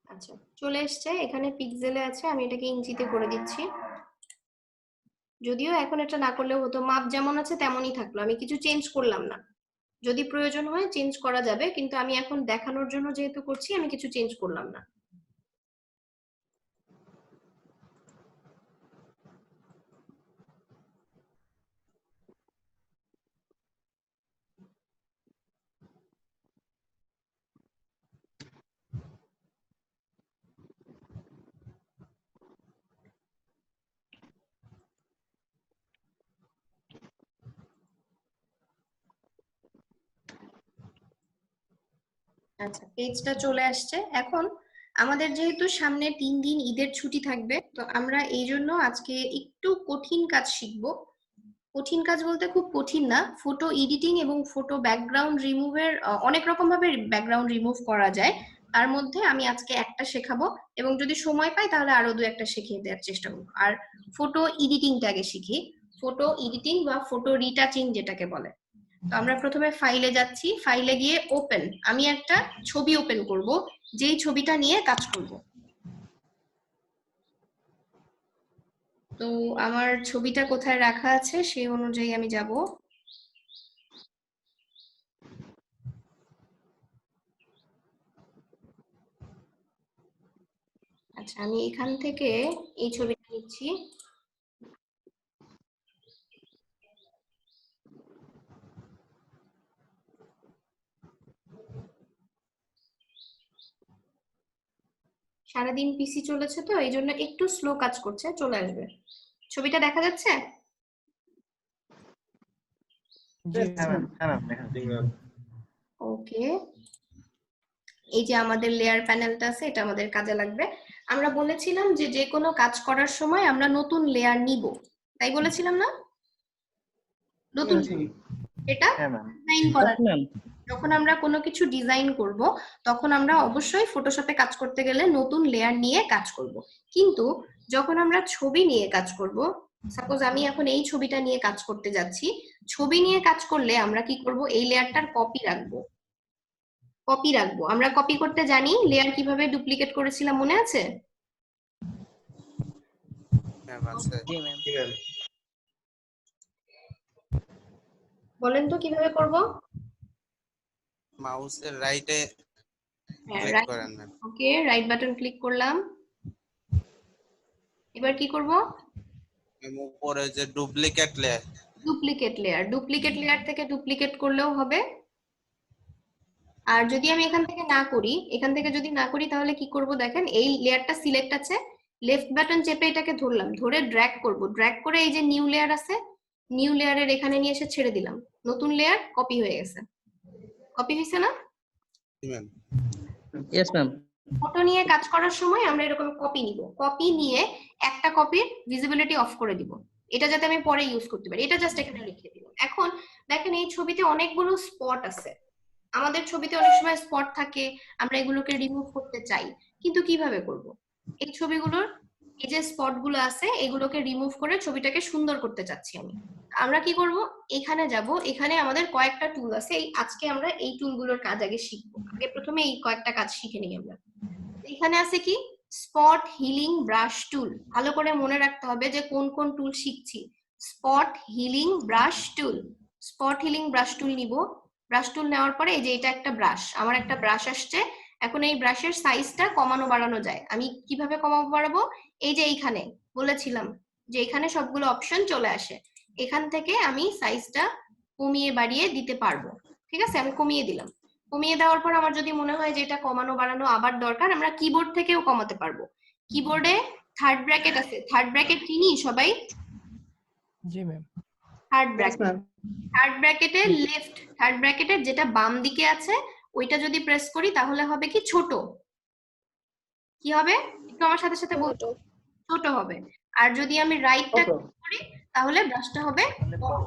আচ্ছা, চলে এসছে, এখানে পিক্সেলে আছে, আমি এটাকে ইঞ্চিতে করে দিচ্ছি। যদিও এখন এটা না করলেও হতো, মাপ যেমন আছে তেমনই থাকলো, আমি কিছু চেঞ্জ করলাম না। যদি প্রয়োজন হয় চেঞ্জ করা যাবে, কিন্তু আমি এখন দেখানোর জন্য যেহেতু করছি, আমি কিছু চেঞ্জ করলাম না। আচ্ছা, পেজটা চলে আসছে। এখন আমাদের যেহেতু সামনে 3 দিন ঈদের ছুটি থাকবে, তো আমরা এই জন্য আজকে একটু কঠিন কাজ শিখবো। কঠিন কাজ বলতে খুব কঠিন না, ফটো এডিটিং এবং ফটো ব্যাকগ্রাউন্ড রিমুভের অনেক রকম ভাবে ব্যাকগ্রাউন্ড রিমুভ করা যায়। তার মধ্যে আমি আজকে একটা শেখাবো, এবং যদি সময় পাই তাহলে আরো 2-1টা শিখিয়ে দেওয়ার চেষ্টা করবো। আর ফটো এডিটিংটা আগে শিখি। ফটো এডিটিং বা ফটো রিটাচিং যেটাকে বলে। তো আমরা প্রথমে ফাইলে যাচ্ছি, ফাইলে গিয়ে ওপেন, আমি একটা ছবি ওপেন করব, যেই ছবিটা নিয়ে কাজ করব। তো আমার ছবিটা কোথায় রাখা আছে সেই অনুযায়ী আমি যাব। আচ্ছা, আমি এখান থেকে এই ছবিটা নিচ্ছি। সারাদিন পিসি চলেছে তো এই জন্য একটু স্লো কাজ করছে, চলে আসবে। ছবিটা দেখা যাচ্ছে? ওকে, এই যে আমাদের লেয়ার প্যানেলটা আছে, এটা আমাদের কাজে লাগবে। আমরা বলেছিলাম যে যে কোনো কাজ করার সময় আমরা নতুন লেয়ার নিব, তাই বলেছিলাম না? নতুন এটা ডিজাইন করার, যখন আমরা কোনো কিছু ডিজাইন করব তখন আমরা অবশ্যই ফটোশপে কাজ করতে গেলে নতুন লেয়ার নিয়ে কাজ করব। কিন্তু যখন আমরা ছবি নিয়ে কাজ করব, সাপোজ আমি এখন এই ছবিটা নিয়ে কাজ করতে যাচ্ছি, ছবি নিয়ে কাজ করলে আমরা কি করব, এই লেয়ারটার কপি রাখবো। আমরা কপি করতে জানি, লেয়ার কিভাবে ডুপ্লিকেট করেছিলাম মনে আছে? বলেন তো কিভাবে করব? মাউসের রাইটে হ্যাঁ, ক্লিক রাইট। করেন ম্যাম। ওকে, রাইট বাটন ক্লিক করলাম। এবার কি করব? উপরে যে ডুপ্লিকেট লেয়ার, ডুপ্লিকেট লেয়ার থেকে ডুপ্লিকেট করলেও হবে। আর যদি আমি এখান থেকে না করি, তাহলে কি করব দেখেন, এই লেয়ারটা সিলেক্ট আছে, লেফট বাটন চেপে এটাকে ধরলাম, ধরে ড্র্যাগ করব, ড্র্যাগ করে এই যে নিউ লেয়ার আছে, নিউ লেয়ারের এখানে নিয়ে এসে ছেড়ে দিলাম, নতুন লেয়ার কপি হয়ে গেছে। কপি হয়েছে না? ম্যাম। Yes ma'am. ফটো নিয়ে কাজ করার সময় আমরা এরকম কপি নিব, কপি নিয়ে একটা কপির ভিজিবিলিটি অফ করে দিব, এটা যাতে আমি পরে ইউজ করতে পারি। এটা জাস্ট এখানে লিখে দিব। এখন দেখেন এই ছবিতে অনেকগুলো স্পট আছে, আমাদের ছবিতে অনেক সময় স্পট থাকে, আমরা এগুলোকে রিমুভ করতে চাই, কিন্তু কিভাবে করব? এই ছবিগুলোর এই যে স্পট গুলো আছে এগুলোকে রিমুভ করে ছবিটাকে সুন্দর করতে চাচ্ছি আমি। আমরা কি করব, এখানে যাব, এখানে আমাদের কয়েকটা টুল আছে, এই আজকে আমরা এই টুলগুলোর কাজ আগে শিখবো। আগে প্রথমে এই কয়েকটা কাজ শিখে নিই আমরা। এখানে আছে কি, স্পট হিলিং ব্রাশ টুল। ভালো করে মনে রাখতে হবে যে কোন কোন টুল শিখছি। Spot healing brush tool, spot healing brush tool নিব। ব্রাশ টুল নেওয়ার পরে এই যে এটা একটা ব্রাশ, আমার একটা ব্রাশ আসছে। এখন এই ব্রাশের সাইজটা কমানো বাড়ানো যায়, আমি কিভাবে কমাবো বাড়াবো? এই যে এইখানে বলেছিলাম যে এখানে সবগুলো অপশন চলে আসে, এখান থেকে আমি সাইজটা কমিয়ে বাড়িয়ে দিতে পারবো। ঠিক আছে, আমি কমিয়ে দিলাম। কমিয়ে দেওয়ার পর আমার যদি মনে হয় যে এটা কমানো বাড়ানো আবার দরকার, আমরা কিবোর্ড থেকেও কমাতে পারবো। কিবোর্ডে থার্ড ব্র্যাকেট আছে, থার্ড ব্র্যাকেট চিনি সবাই? জি ম্যাম। থার্ড ব্র্যাকেটের যেটা বাম দিকে আছে ওইটা যদি প্রেস করি তাহলে হবে কি, ছোট। কি হবে একটু আমার সাথে সাথে বলতো? ছোট হবে। আর যদি আমি রাইটটা ক্লিক করি তাহলে ব্রাশটা হবে বড়।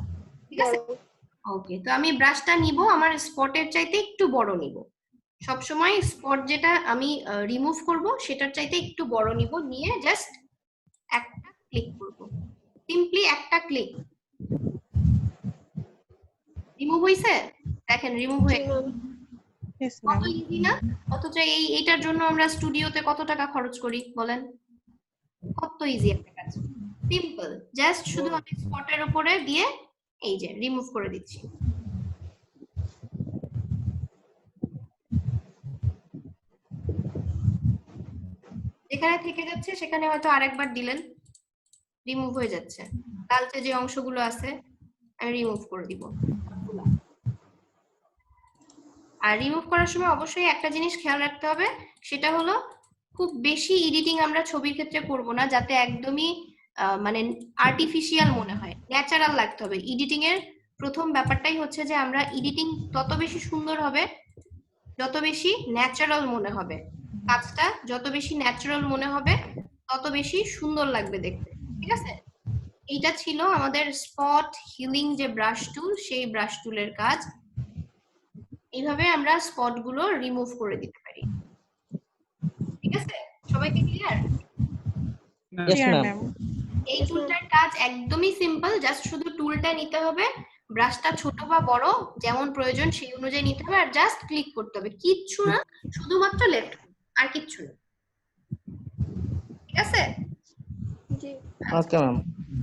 ঠিক আছে, ওকে। তো আমি ব্রাশটা নিব আমার স্পটের চাইতে একটু বড় নিব। সবসময় স্পট যেটা আমি রিমুভ করব সেটার চাইতে একটু বড় নিব, নিয়ে জাস্ট একটা ক্লিক করব, সিম্পলি একটা ক্লিক। রিমুভ হইছে? দেখেন রিমুভ হয়ে গেছে। Yes, কত ma'am. ইজি না? অথচ এইটার জন্য আমরা স্টুডিওতে কত টাকা খরচ করি বলেন? কত ইজি একটা কাজ, সিম্পল, জাস্ট শুধু আমি স্পটের উপরে দিয়ে এই যে রিমুভ করে দিচ্ছি। যেখানে থেকে যাচ্ছে সেখানে হয়তো আরেকবার দিলেন, রিমুভ হয়ে যাচ্ছে। লালচে যে অংশগুলো আছে আমি রিমুভ করে দিব। আর রিমুভ করার সময় অবশ্যই একটা জিনিস খেয়াল রাখতে হবে, সেটা হলো খুব বেশি এডিটিং আমরা ছবির ক্ষেত্রে করব না, যাতে একদমই মানে আর্টিফিশিয়াল মনে হয়, ন্যাচারাল লাগতে হবে। এডিটিং এর প্রথম ব্যাপারটাই হচ্ছে যে আমরা এডিটিং তত বেশি সুন্দর হবে যত বেশি ন্যাচারাল মনে হবে। কাজটা যত বেশি ন্যাচারাল মনে হবে তত বেশি সুন্দর লাগবে দেখতে, ঠিক আছে? এইটা ছিল আমাদের স্পট হিলিং যে ব্রাশ টুল, সেই ব্রাশ টুলের কাজ। এইভাবে আমরা স্পট গুলো রিমুভ করে দিতে পারি। ঠিক আছে, সবাইকে clear? Yes, Clear, ma'am. ma'am. এই টুলটার কাজ একদমই সিম্পল, জাস্ট শুধু টুলটা নিতে হবে, ব্রাশটা ছোট বা বড় যেমন প্রয়োজন সেই অনুযায়ী নিতে হবে, আর জাস্ট ক্লিক করতে হবে, কিচ্ছু না, শুধুমাত্র লেফট, আর কিচ্ছু না। ঠিক আছে? Okay, ma'am.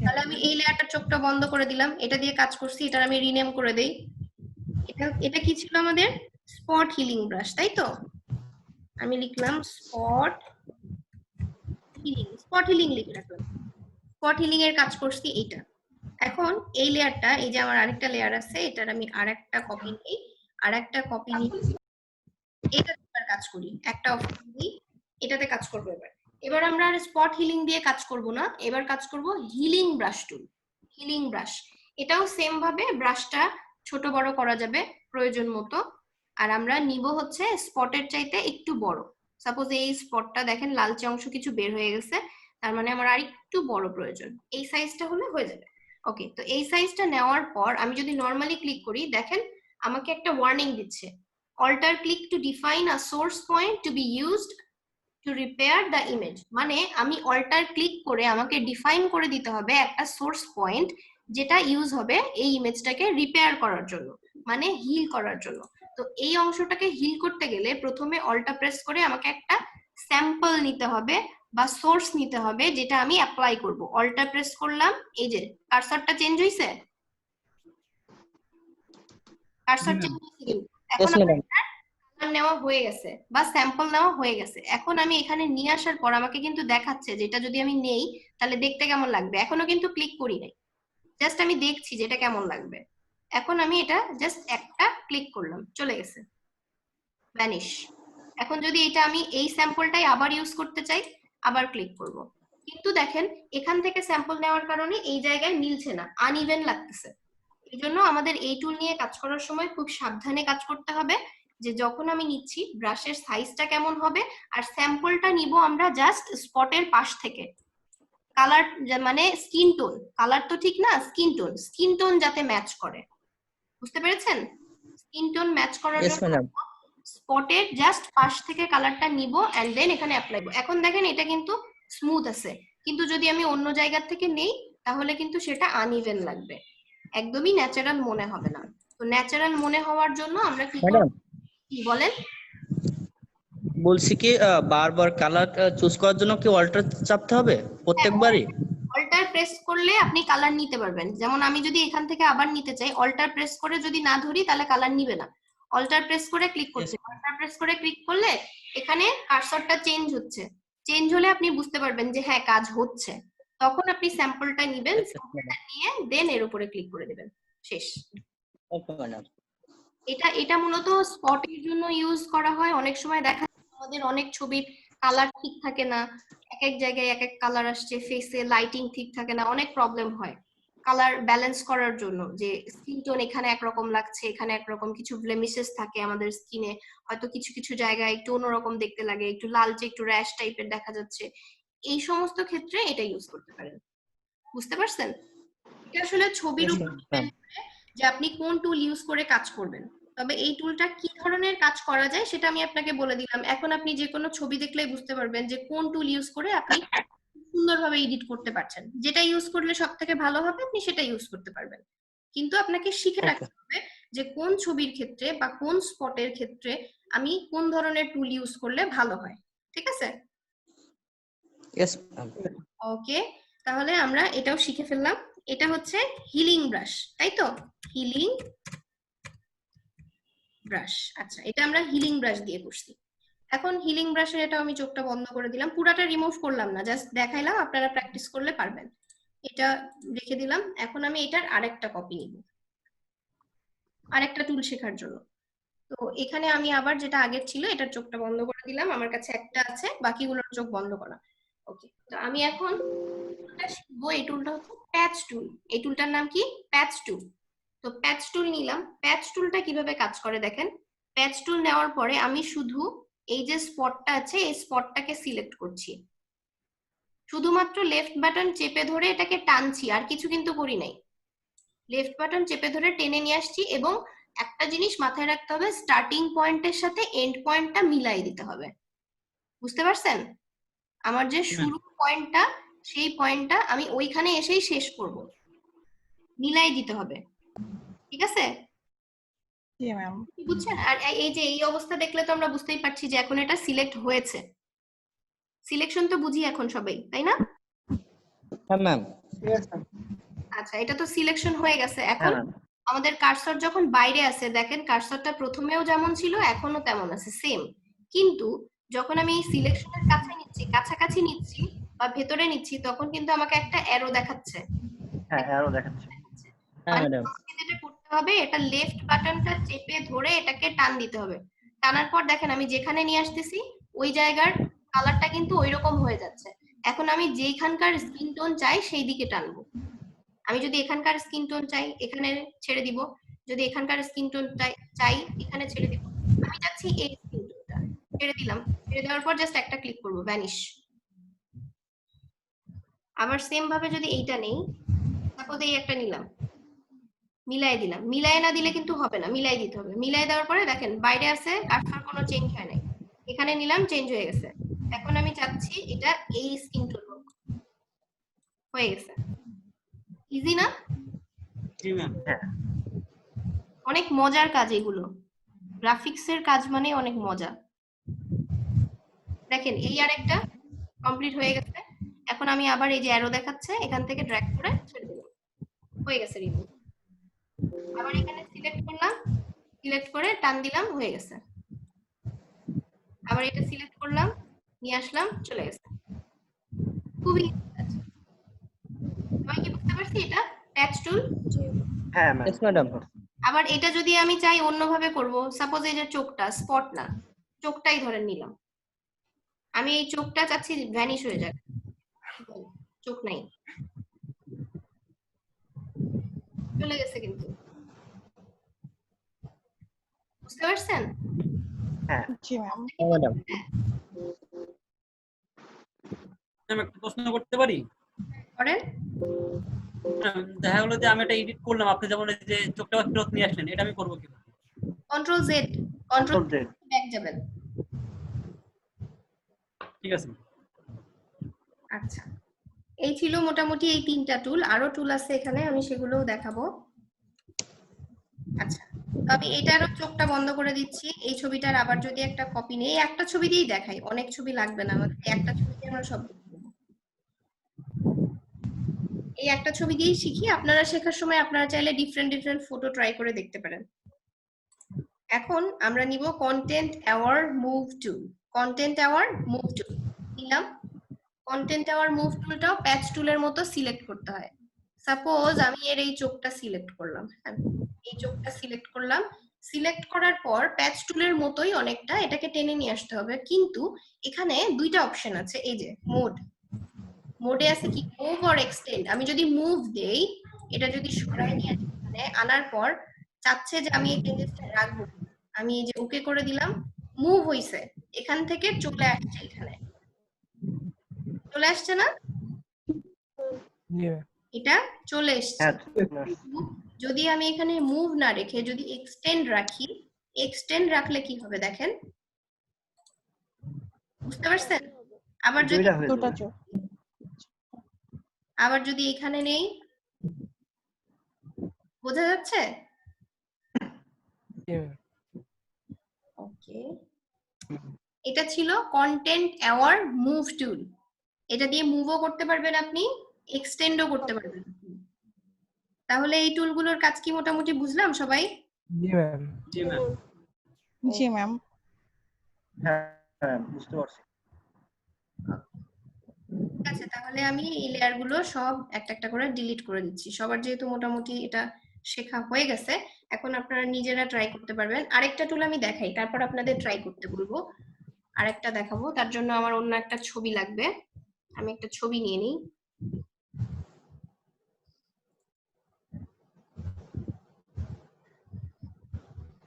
তাহলে আমি এই লেয়ারটার চোখটা বন্ধ করে দিলাম, এটা দিয়ে কাজ করছি, এটা আমি রিনেম করে দেই। এটা কি ছিল আমাদের? স্পট হিলিং ব্রাশ, তাই তো? আমি লিখলাম স্পট হিলিং, স্পট হিলিং লিখে রাখলাম। স্পট হিলিং এর কাজ করছি এইটা। এখন এই লেয়ারটা, এই যে আমার আরেকটা লেয়ার আছে, এটার আমি আরেকটা কপি নিই, আরেকটা কপি নিই, এটাতে এবার কাজ করি, একটা অপশন দিই, এটাতে কাজ করবো। এবার আমরা আর স্পট হিলিং দিয়ে কাজ করব না, এবার কাজ করব হিলিং ব্রাশ টুল, হিলিং ব্রাশ। এটাও সেম ভাবে ব্রাশটা ছোট বড় করা যাবে প্রয়োজন মতো। আর আমরা নিব হচ্ছে স্পটের চাইতে একটু বড়। সাপোজ এই স্পটটা দেখেন লালচে অংশ কিছু বের হয়ে গেছে, তার মানে আমার আর একটু বড় প্রয়োজন, এই সাইজটা হলে হয়ে যাবে। ওকে, তো এই সাইজটা নেওয়ার পর আমি যদি নর্মালি ক্লিক করি, দেখেন আমাকে একটা ওয়ার্নিং দিচ্ছে, alter click to define a source point to be used to repair the image। মানে আমি alter click করে আমাকে ডিফাইন করে দিতে হবে একটা সোর্স পয়েন্ট, যেটা ইউজ হবে এই ইমেজটাকে রিপেয়ার করার জন্য, মানে হিল করার জন্য। তো এই অংশটাকে হিল করতে গেলে প্রথমে অল্টা প্রেস করে আমাকে একটা স্যাম্পল নিতে হবে বা সোর্স নিতে হবে, যেটা আমি অ্যাপ্লাই করব। অল্টা প্রেস করলাম, এই যে কার্সরটা চেঞ্জ হইছে, কার্সর চেঞ্জ হইছে কিন্তু। এখন Yes, madam. আমার নেওয়া হয়ে গেছে বা স্যাম্পল নেওয়া হয়ে গেছে। এখন আমি এখানে নিয়ে আসার পর আমাকে কিন্তু দেখাচ্ছে যে এটা যদি আমি নেই তাহলে দেখতে কেমন লাগবে। এখনো কিন্তু ক্লিক করি নাই, জাস্ট আমি দেখছি যে এটা কেমন লাগবে। এখন আমি এটা জাস্ট একটা ক্লিক করলাম, চলে গেছে, ভ্যানিশ। এখন যদি এটা আমি এই স্যাম্পলটাই আবার ইউজ করতে চাই, আবার ক্লিক করব, কিন্তু দেখেন এখান থেকে স্যাম্পল নেওয়ার কারণে এই জায়গায় মিলছে না, আনইভেন লাগতেছে। এই জন্য আমাদের এই টুল নিয়ে কাজ করার সময় খুব সাবধানে কাজ করতে হবে, যে যখন আমি নিচ্ছি ব্রাশের সাইজটা কেমন হবে, আর স্যাম্পলটা নিব আমরা জাস্ট স্পটের পাশ থেকে। কালার মানে স্কিন টোন, কালার তো ঠিক না, স্কিন টোন যাতে ম্যাচ করে, বুঝতে পেরেছেন? স্কিন টোন ম্যাচ করার Yes, জন্য madam. স্পটের জাস্ট পাশ থেকে কালারটা নিব এন্ড দেন এখানে অ্যাপ্লাই করব। এখন দেখেন এটা কিন্তু স্মুথ আছে, কিন্তু যদি আমি অন্য জায়গা থেকে নেই তাহলে কিন্তু সেটা আনইভেন লাগবে, একদমই ন্যাচারাল মনে হবে না। তো ন্যাচারাল মনে হওয়ার জন্য আমরা কি করব? Madam, কি বলেন? বলছি কি বারবার কালার চুজ করার জন্য কি অল্টার চাপতে হবে প্রত্যেকবারই? অল্টার প্রেস করলে আপনি কালার নিতে পারবেন। যেমন আমি যদি এখান থেকে আবার নিতে চাই, অল্টার প্রেস করে যদি না ধরি তাহলে কালার নিবে না। অল্টার প্রেস করে ক্লিক করতে, অল্টার প্রেস করে ক্লিক করলে এখানে কার্সরটা চেঞ্জ হচ্ছে, চেঞ্জ হলে আপনি বুঝতে পারবেন যে হ্যাঁ কাজ হচ্ছে। তখন আপনি স্যাম্পলটা নিবেন, স্যাম্পলটা নিয়ে দেন এর উপরে ক্লিক করে দিবেন, শেষ। Okay, madam. এটা মূলত স্পটের জন্য ইউজ করা হয়। অনেক সময় দেখা যায় আমাদের অনেক ছবির কালার ঠিক থাকে না, এক এক জায়গায় এক এক কালার আসছে, ফেসে লাইটিং ঠিক থাকে না, অনেক প্রবলেম হয় কালার ব্যালেন্স করার জন্য, যে স্কিন টোন এখানে একরকম লাগছে, এখানে একরকম, কিছু ব্লেমিশেস থাকে আমাদের স্কিনে, হয়তো কিছু কিছু জায়গায় একটু অন্যরকম দেখতে লাগে, একটু লালচে একটু র্যাশ টাইপের দেখা যাচ্ছে। এই সমস্ত ক্ষেত্রে এটা ইউজ করতে পারেন, বুঝতে পারছেন? এটা আসলে ছবির Yes, উপর madam. ডিপেন্ড করে যে আপনি কোন টুল ইউজ করে কাজ করবেন। তবে এই টুলটা কি ধরনের কাজ করা যায় সেটা আমি আপনাকে বলে দিলাম। এখন আপনি যে কোনো ছবি দেখলেই বুঝতে পারবেন যে কোন টুল ইউজ করে আপনি সুন্দরভাবে এডিট করতে পারছেন। যেটা ইউজ করলে সব থেকে ভালো হবে আপনি সেটা ইউজ করতে পারবেন, কিন্তু আপনাকে শিখে Okay. রাখতে হবে যে কোন ছবির ক্ষেত্রে বা কোন স্পটের ক্ষেত্রে আমি কোন ধরনের টুল ইউজ করলে ভালো হয়। ঠিক আছে? ইয়েস। ওকে, তাহলে আমরা এটাও শিখে ফেললাম। এটা হচ্ছে হিলিং ব্রাশ, তাই তো? Healing brush. আচ্ছা, এটা আমরা হিলিং ব্রাশ দিয়ে করছি। এখন হিলিং ব্রাশের এটা আমি চোখটা বন্ধ করে দিলাম, পুরাটা রিমুভ করলাম না, জাস্ট দেখাইলাম, আপনারা প্র্যাকটিস করলে পারবেন। এটা রেখে দিলাম। এখন আমি এটার আরেকটা কপি নিব আরেকটা টুল শেখার জন্য। তো এখানে আমি আবার যেটা আগের ছিল এটার চোখটা বন্ধ করে দিলাম, আমার কাছে একটা আছে, বাকিগুলোর চোখ বন্ধ করা। ওকে, তো আমি এখন শিখবো। এই টুলটা হচ্ছে প্যাচ টুল। এই টুলটার নাম কি? প্যাচ টুল। তো প্যাচ টুল নিলাম। প্যাচ টুলটা কিভাবে কাজ করে দেখেন। প্যাচ টুল নেওয়ার পরে আমি শুধু এই যে স্পটটা আছে এই স্পটটাকে সিলেক্ট করছি, শুধুমাত্র লেফট বাটন চেপে ধরে এটাকে টানছি, আর কিছু কিন্তু করি নাই। লেফট বাটন চেপে ধরে টেনে নিয়ে আসছি, এবং একটা জিনিস মাথায় রাখতে হবে, স্টার্টিং পয়েন্টের সাথে এন্ড পয়েন্টটা মিলাই দিতে হবে। বুঝতে পারছেন? আমার যে শুরু পয়েন্টটা, সেই পয়েন্টটা আমি ওইখানে এসেই শেষ করব, মিলাই দিতে হবে। ঠিক আছে? বুঝছেন? আর এই যে এই অবস্থা দেখলে তো আমরা বুঝতেই পারছি যে এখন এটা সিলেক্ট হয়েছে। সিলেকশন তো বুঝি এখন সবাই, তাই না? হ্যাঁ ম্যাম। আচ্ছা, এটা তো সিলেকশন হয়ে গেছে। হ্যাঁ এখন ম্যাম। আমাদের কার্সর যখন বাইরে আছে, দেখেন কার্সরটা প্রথমেও যেমন ছিল এখনো তেমন আছে, সেম। কিন্তু যখন আমি এই সিলেকশনের কাছে নিচ্ছি, কাছাকাছি নিচ্ছি বা ভেতরে নিচ্ছি, তখন কিন্তু আমাকে একটা অ্যারো দেখাচ্ছে। হ্যাঁ, অ্যারো দেখাচ্ছে। হ্যাঁ মানে ম্যাডাম। আমাকে যেটা করতে হবে, এটা লেফট বাটনটা চেপে ধরে এটাকে টান দিতে হবে। টানার পর দেখেন আমি যেখানে নিয়ে আসতেছি ওই জায়গার কালারটা কিন্তু ওইরকম হয়ে যাচ্ছে। এখন আমি যেখানকার স্কিন টোন চাই সেই দিকে টানবো। আমি যদি এখানকার স্কিন টোন চাই এখানে ছেড়ে দিব, যদি এখানকার স্কিন টোন চাই এখানে ছেড়ে দিব। আমি চাচ্ছি এই স্কিন টোনটা, ছেড়ে দিলাম। ছেড়ে দেওয়ার পর জাস্ট একটা ক্লিক করব, ভ্যানিশ। আবার সেম ভাবে যদি এইটা নেই, সাপোজ এই একটা নিলাম, মিলাই দিলাম। মিলাই না দিলে কিন্তু হবে না, মিলাই দিতে হবে। মিলাই দেওয়ার পরে দেখেন বাইরে আছে, কার্সর কোনো চেঞ্জ হয় নাই। এখানে নিলাম, চেঞ্জ হয়ে গেছে। এখন আমি চাচ্ছি এটা এই স্কিন টোন হোক, হয়ে গেছে। ইজি না? জি ম্যাম। হ্যাঁ। অনেক মজার কাজ এগুলো, গ্রাফিক্স এর কাজ মানে অনেক মজা। দেখেন এই আরেকটা কমপ্লিট হয়ে গেছে। এখন আমি আবার এই যে অ্যারো দেখাচ্ছে, এখান থেকে ড্র্যাগ করে ছেড়ে দিলাম, হয়ে গেছে রিমুভ। আবার এখানে সিলেক্ট করলাম, সিলেক্ট করে টান দিলাম, হয়ে গেছে। আবার এটা সিলেক্ট করলাম, নিয়ে আসলাম, চলে গেছে। খুবই আমি কি বুঝতে পারছি এটা প্যাচ টুল। হ্যাঁ ম্যাম। Yes madam. আবার এটা যদি আমি চাই অন্যভাবে করব, সাপোজ এই যে চোখটা, স্পট না, চোখটাই ধরে নিলাম, আমি এই চোখটা চাচ্ছি ভ্যানিশ হয়ে যাক, চোখ নাই, চলে গেছে কিন্তু। বুঝতে পারছেন? হ্যাঁ জি ম্যাম। ম্যাডাম, আমি একটা প্রশ্ন করতে পারি? করেন। দেখা গেলো যে আমি এটা এডিট করলাম, আপনি যেমন এই যে চোখটা ফেরত নিয়ে আসলেন, এটা আমি করবো কিভাবে? Control Z, control Z back যাবেন। ঠিক আছে। আচ্ছা, এই ছিল মোটামুটি এই তিনটা টুল। আরো টুল আছে এখানে, আমি সেগুলোও দেখাবো। আচ্ছা, তো আমি এটারও চোখটা বন্ধ করে দিচ্ছি। এই ছবিটার আবার যদি একটা কপি নেই, একটা ছবি দিয়েই দেখাই, অনেক ছবি লাগবে না আমাদের, একটা ছবি দিয়ে আমরা সব দেখে নেবো। এই একটা ছবি দিয়েই শিখি। আপনারা শেখার সময় আপনারা চাইলে ডিফারেন্ট ডিফারেন্ট ফটো ট্রাই করে দেখতে পারেন। এখন আমরা নিব content aware move tool. Content aware move tool নিলাম। কন্টেন্ট অ্যাওয়ার মুভ টুলটাও প্যাচ টুলের মতো সিলেক্ট করতে হয়। সাপোজ আমি এর এই চোখটা সিলেক্ট করলাম, হ্যাঁ এই চোখটা সিলেক্ট করলাম। সিলেক্ট করার পর প্যাচ টুলের মতোই অনেকটা এটাকে টেনে নিয়ে আসতে হবে, কিন্তু এখানে দুইটা অপশন আছে। এই যে মোড, মোডে আছে কি মুভ অর এক্সটেন্ড। আমি যদি মুভ দেই, এটা যদি সরাই নিয়ে আসি এখানে আনার পর চাচ্ছে যে আমি এই চেঞ্জেসটা রাখবো, আমি এই যে ওকে করে দিলাম, মুভ হইছে, এখান থেকে চলে আসছে, এখানে চলে আসছে না, এটা চলে এসছে। যদি আমি এখানে মুভ না রেখে যদি এক্সটেন্ড রাখি, এক্সটেন্ড রাখলে কি হবে দেখেন, বুঝতে পারছেন? আবার যদি এখানে নেই, বোঝা যাচ্ছে? জি ম্যাম। ওকে, এটা ছিল কন্টেন্ট অ্যাওয়ার মুভ টুল। এটা দিয়ে মুভও করতে পারবেন আপনি, এক্সটেন্ডও করতে পারবেন। তাহলে এই টুলগুলোর কাজ কি মোটামুটি বুঝলাম সবাই? জি ম্যাম। জি ম্যাম। জি ম্যাম। হ্যাঁ বুঝতে পারছি। ঠিক আছে, তাহলে আমি এই লেয়ার গুলো সব একটা একটা করে ডিলিট করে দিচ্ছি। সবার যেহেতু মোটামুটি এটা শেখা হয়ে গেছে, এখন আপনারা নিজেরা ট্রাই করতে পারবেন। আরেকটা টুল আমি দেখাই, তারপর আপনাদের ট্রাই করতে বলবো। আরেকটা দেখাবো, তার জন্য আমার অন্য একটা ছবি লাগবে। আমি একটা ছবি নিয়ে নিই।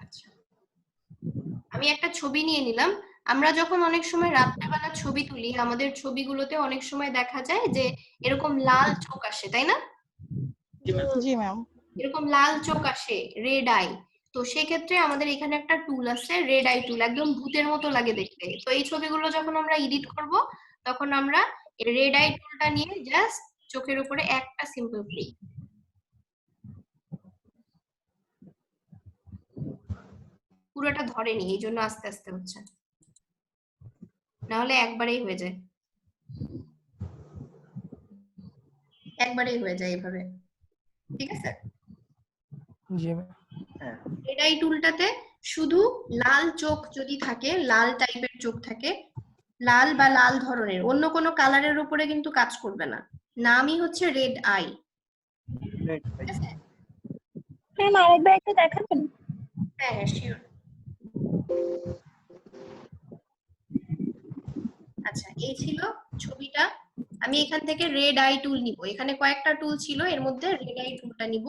আচ্ছা, আমি একটা ছবি নিয়ে নিলাম। আমরা যখন অনেক সময় রাত্রেবেলা ছবি তুলি, আমাদের ছবিগুলোতে অনেক সময় দেখা যায় যে এরকম লাল চোখ আসে, তাই না? জি ম্যাম। এরকম লাল চোখ আসে, রেড আই। তো সেক্ষেত্রে আমাদের এখানে একটা টুল আছে, রেড আই টুল, একদম ভূতের মতো লাগে দেখতে। তো এই ছবিগুলো যখন আমরা এডিট করব, তখন আমরা রেড আই টুলটা নিয়ে জাস্ট চোখের উপরে একটা সিম্পল ক্লিক। পুরোটা ধরেনি, এই জন্য আস্তে আস্তে হচ্ছে, না হলে একবারেই হয়ে যায়, একবারেই হয়ে যায় এভাবে। ঠিক আছে, জি ম্যাম। রেড আই টুলটাতে শুধু লাল চোখ যদি থাকে, লাল টাইপের চোখ থাকে, লাল বা লাল ধরনের, অন্য কোনো কালারের উপরে কিন্তু কাজ করবে না। নামই হচ্ছে রেড আই। ঠিক আছে, ম্যাম আরেকবার একটু দেখাবেন? হ্যাঁ হ্যাঁ শিওর। আচ্ছা, এই ছিল ছবিটা। আমি এখান থেকে রেড আই টুল নিব। এখানে কয়েকটা টুল ছিল, এর মধ্যে রেড আই টুলটা নিব।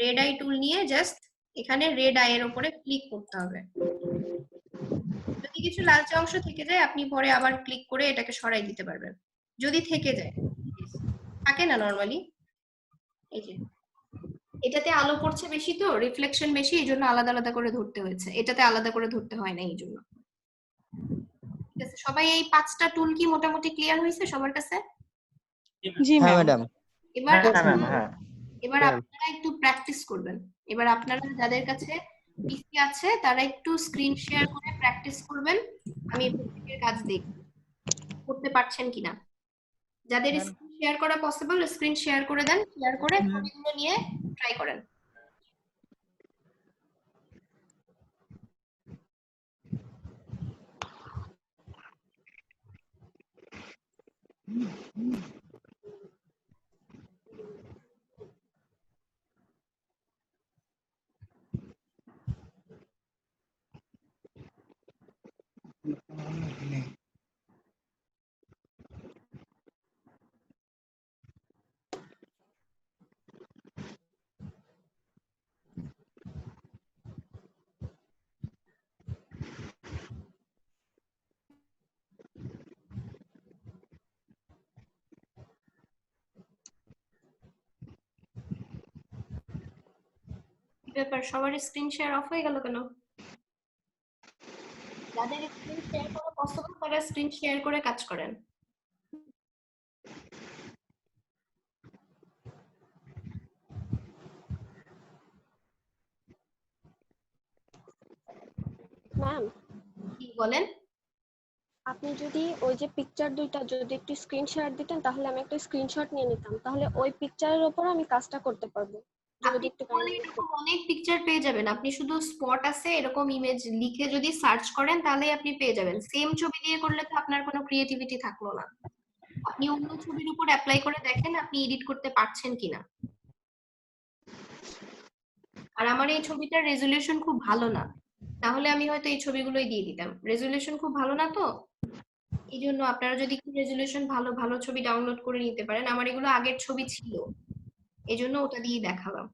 রেড আই টুল নিয়ে জাস্ট এখানে রেড আই এর উপরে ক্লিক করতে হবে। যদি কিছু লালচে অংশ থেকে যায়, আপনি পরে আবার ক্লিক করে এটাকে সরাই দিতে পারবেন, যদি থেকে যায়। থাকে না নরমালি, এই যে এটাতে আলো পড়ছে বেশি, তো রিফ্লেকশন বেশি, এই জন্য আলাদা আলাদা করে ধরতে হয়েছে, এটাতে আলাদা করে ধরতে হয় না এই জন্য। ঠিক আছে, সবাই এই 5টা টুল কি মোটামুটি ক্লিয়ার হয়েছে সবার কাছে? জি হ্যাঁ ম্যাম। ম্যাডাম। এবার হ্যাঁ এবার আপনারা একটু প্র্যাকটিস করবেন। এবার আপনারা যাদের কাছে পিসি আছে তারা একটু স্ক্রিন শেয়ার করে প্র্যাকটিস করবেন। আমি প্রত্যেকের কাজ দেখব করতে পারছেন কিনা। যাদের স্ক্রিন শেয়ার করা পসিবল, স্ক্রিন শেয়ার করে দেন, শেয়ার করে ছবিগুলো নিয়ে ট্রাই করেন। কি ব্যাপার, সবার স্ক্রিন শেয়ার অফ হয়ে গেল কেন? যাদের স্ক্রিন শেয়ার করা পসিবল তারা স্ক্রিন শেয়ার করে কাজ করেন। ম্যাম কি বলেন? আপনি যদি ওই যে পিকচার দুইটা যদি একটু স্ক্রিন শেয়ার দিতেন, তাহলে আমি একটা স্ক্রিনশট নিয়ে নিতাম, তাহলে ওই পিকচারের উপর আমি কাজটা করতে পারবো। যদি আপনি একটু বলে এরকম অনেক পিকচার পেয়ে যাবেন। আপনি শুধু স্পট আছে এরকম ইমেজ লিখে যদি সার্চ করেন, তাহলে আপনি পেয়ে যাবেন। সেম ছবি দিয়ে করলে তো আপনার কোনো ক্রিয়েটিভিটি থাকলো না। আপনি অন্য ছবির উপর অ্যাপ্লাই করে দেখেন আপনি এডিট করতে পারছেন কিনা। আর আমার এই ছবিটার রেজুলেশন খুব ভালো না, তাহলে আমি হয়তো এই ছবিগুলোই দিয়ে দিতাম। রেজুলেশন খুব ভালো না, তো এই জন্য আপনারা যদি একটু রেজুলেশন ভালো ভালো ছবি ডাউনলোড করে নিতে পারেন। আমার এগুলো আগের ছবি ছিল, এই জন্য ওটা দিয়ে দেখালাম।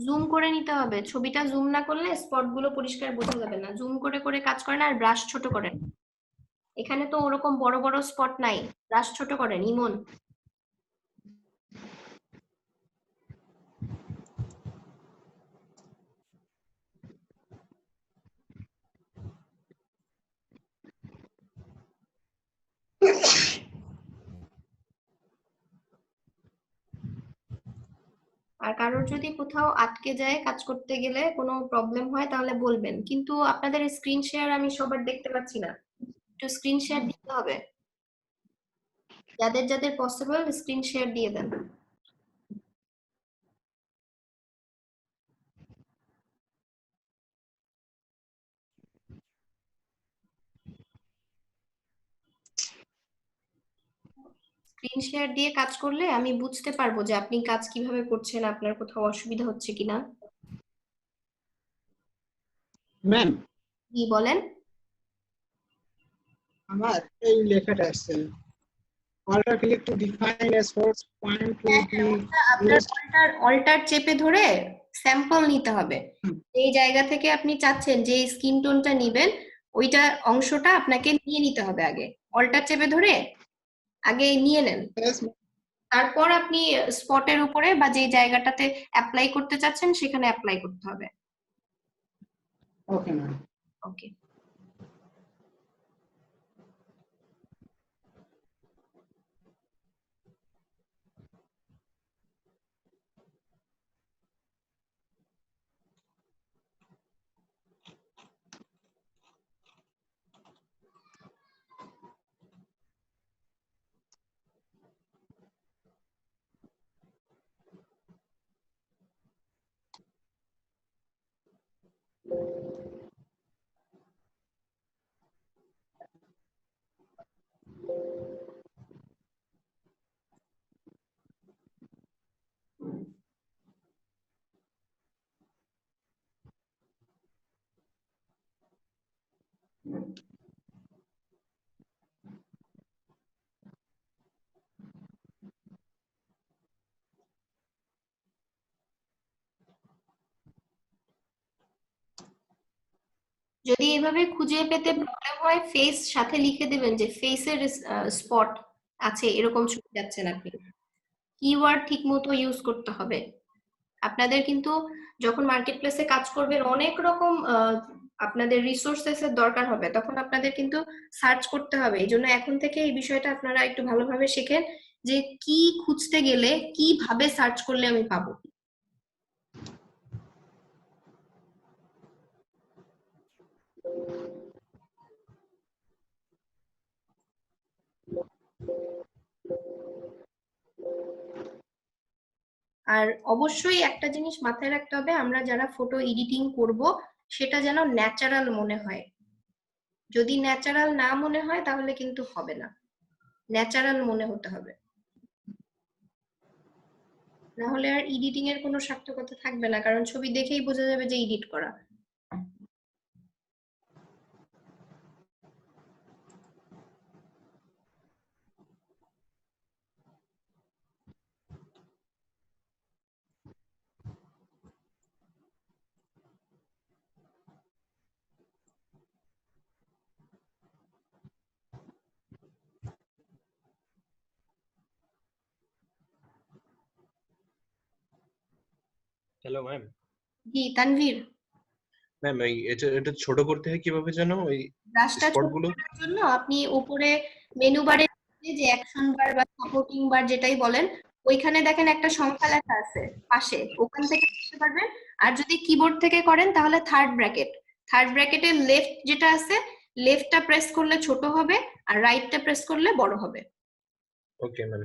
জুম করে নিতে হবে, ছবিটা জুম না করলে স্পট গুলো পরিষ্কার বোঝা যাবে না। জুম করে করে কাজ করেন আর ব্রাশ ছোট করেন। এখানে তো ওরকম বড় বড় স্পট নাই, ব্রাশ ছোট করেন ইমন। আর কারোর যদি কোথাও আটকে যায় কাজ করতে গেলে, কোনো প্রবলেম হয় তাহলে বলবেন, কিন্তু আপনাদের স্ক্রিন শেয়ার আমি সবার দেখতে পাচ্ছি না, একটু স্ক্রিন শেয়ার দিতে হবে। যাদের যাদের পসিবল স্ক্রিন শেয়ার দিয়ে দেন। স্ক্রিন শেয়ার দিয়ে কাজ করলে আমি বুঝতে পারবো যে আপনি কাজ কিভাবে করছেন, আপনার কোথাও অসুবিধা হচ্ছে কিনা। ম্যাম কি বলেন? আমার এই লেখাটা আসছে alter click to define a source point to B আপনার অল্টার চেপে ধরে স্যাম্পল নিতে হবে। এই জায়গা থেকে আপনি চাচ্ছেন যে স্কিন টোনটা নিবেন, ওইটা অংশটা আপনাকে নিয়ে নিতে হবে আগে। অল্টার চেপে ধরে আগে নিয়ে নেন, তারপর আপনি স্পটের উপরে বা যে জায়গাটাতে অ্যাপ্লাই করতে চাচ্ছেন সেখানে অ্যাপ্লাই করতে হবে। Okay ma'am. ওকে। যদি এভাবে খুঁজে পেতে প্রবলেম হয়, ফেস সাথে লিখে দেবেন যে ফেসের স্পট আছে, এরকম ছবি যাচ্ছেন আপনি। কিওয়ার্ড ঠিক মতো ইউজ করতে হবে। আপনাদের কিন্তু যখন মার্কেট প্লেসে কাজ করবেন অনেক রকম আপনাদের রিসোর্সেস এর দরকার হবে, তখন আপনাদের কিন্তু সার্চ করতে হবে। এই জন্য এখন থেকে এই বিষয়টা আপনারা একটু ভালোভাবে শেখেন যে কি খুঁজতে গেলে কিভাবে সার্চ করলে আমি পাবো। আর অবশ্যই একটা জিনিস মাথায় রাখতে হবে, আমরা যারা ফটো এডিটিং করব সেটা যেন ন্যাচারাল মনে হয়। যদি ন্যাচারাল না মনে হয় তাহলে কিন্তু হবে না, ন্যাচারাল মনে হতে হবে, না হলে আর এডিটিং এর কোনো সার্থকতা থাকবে না, কারণ ছবি দেখেই বোঝা যাবে যে এডিট করা। Hello ma'am. জি তানভীর, ম্যাম এই এটা ছোট করতে হয় কিভাবে যেন ওই ব্রাশটা স্পট ছোট গুলো? করার জন্য আপনি উপরে মেনু বারে যে অ্যাকশন বার বা সাপোর্টিং বার যেটাই বলেন, ওইখানে দেখেন একটা সংখ্যা লেখা আছে পাশে, ওখান থেকে করতে পারবেন। আর যদি কিবোর্ড থেকে করেন তাহলে থার্ড ব্র্যাকেটের লেফট যেটা আছে, লেফটটা প্রেস করলে ছোট হবে আর রাইটটা প্রেস করলে বড় হবে। Okay ma'am.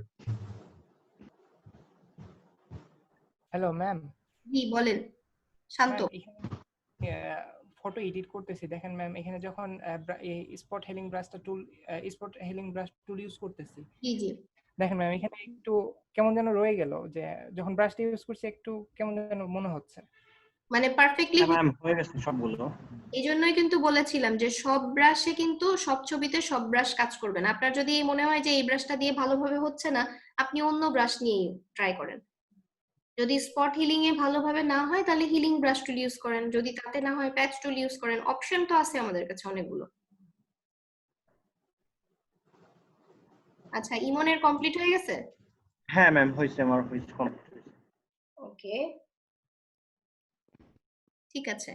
Hello ma'am. জি বলেন শান্ত। ফটো এডিট করতেছি, দেখেন ম্যাম এখানে যখন spot healing brush tool use করতেছি, জি জি দেখেন ম্যাম এখানে একটু কেমন যেন রয়ে গেল, যে যখন ব্রাশটা ইউজ করছি একটু কেমন যেন মনে হচ্ছে। মানে পারফেক্টলি ম্যাম হয়ে গেছে সবগুলো। এই জন্যই কিন্তু বলেছিলাম যে সব ব্রাশে কিন্তু সব ছবিতে সব ব্রাশ কাজ করবে না। আপনার যদি মনে হয় যে এই ব্রাশটা দিয়ে ভালোভাবে হচ্ছে না, আপনি অন্য ব্রাশ নিয়ে ট্রাই করেন। যদি স্পট হিলিং এ ভালোভাবে না হয় তাহলে হিলিং ব্রাশ টুল ইউজ করেন, যদি তাতে না হয় প্যাচ টুল ইউজ করেন, অপশন তো আছে আমাদের কাছে অনেকগুলো। আচ্ছা, ইমনের কমপ্লিট হয়ে গেছে? হ্যাঁ ম্যাম হয়েছে, আমার হয়েছে, কমপ্লিট হয়েছে। ওকে, ঠিক আছে।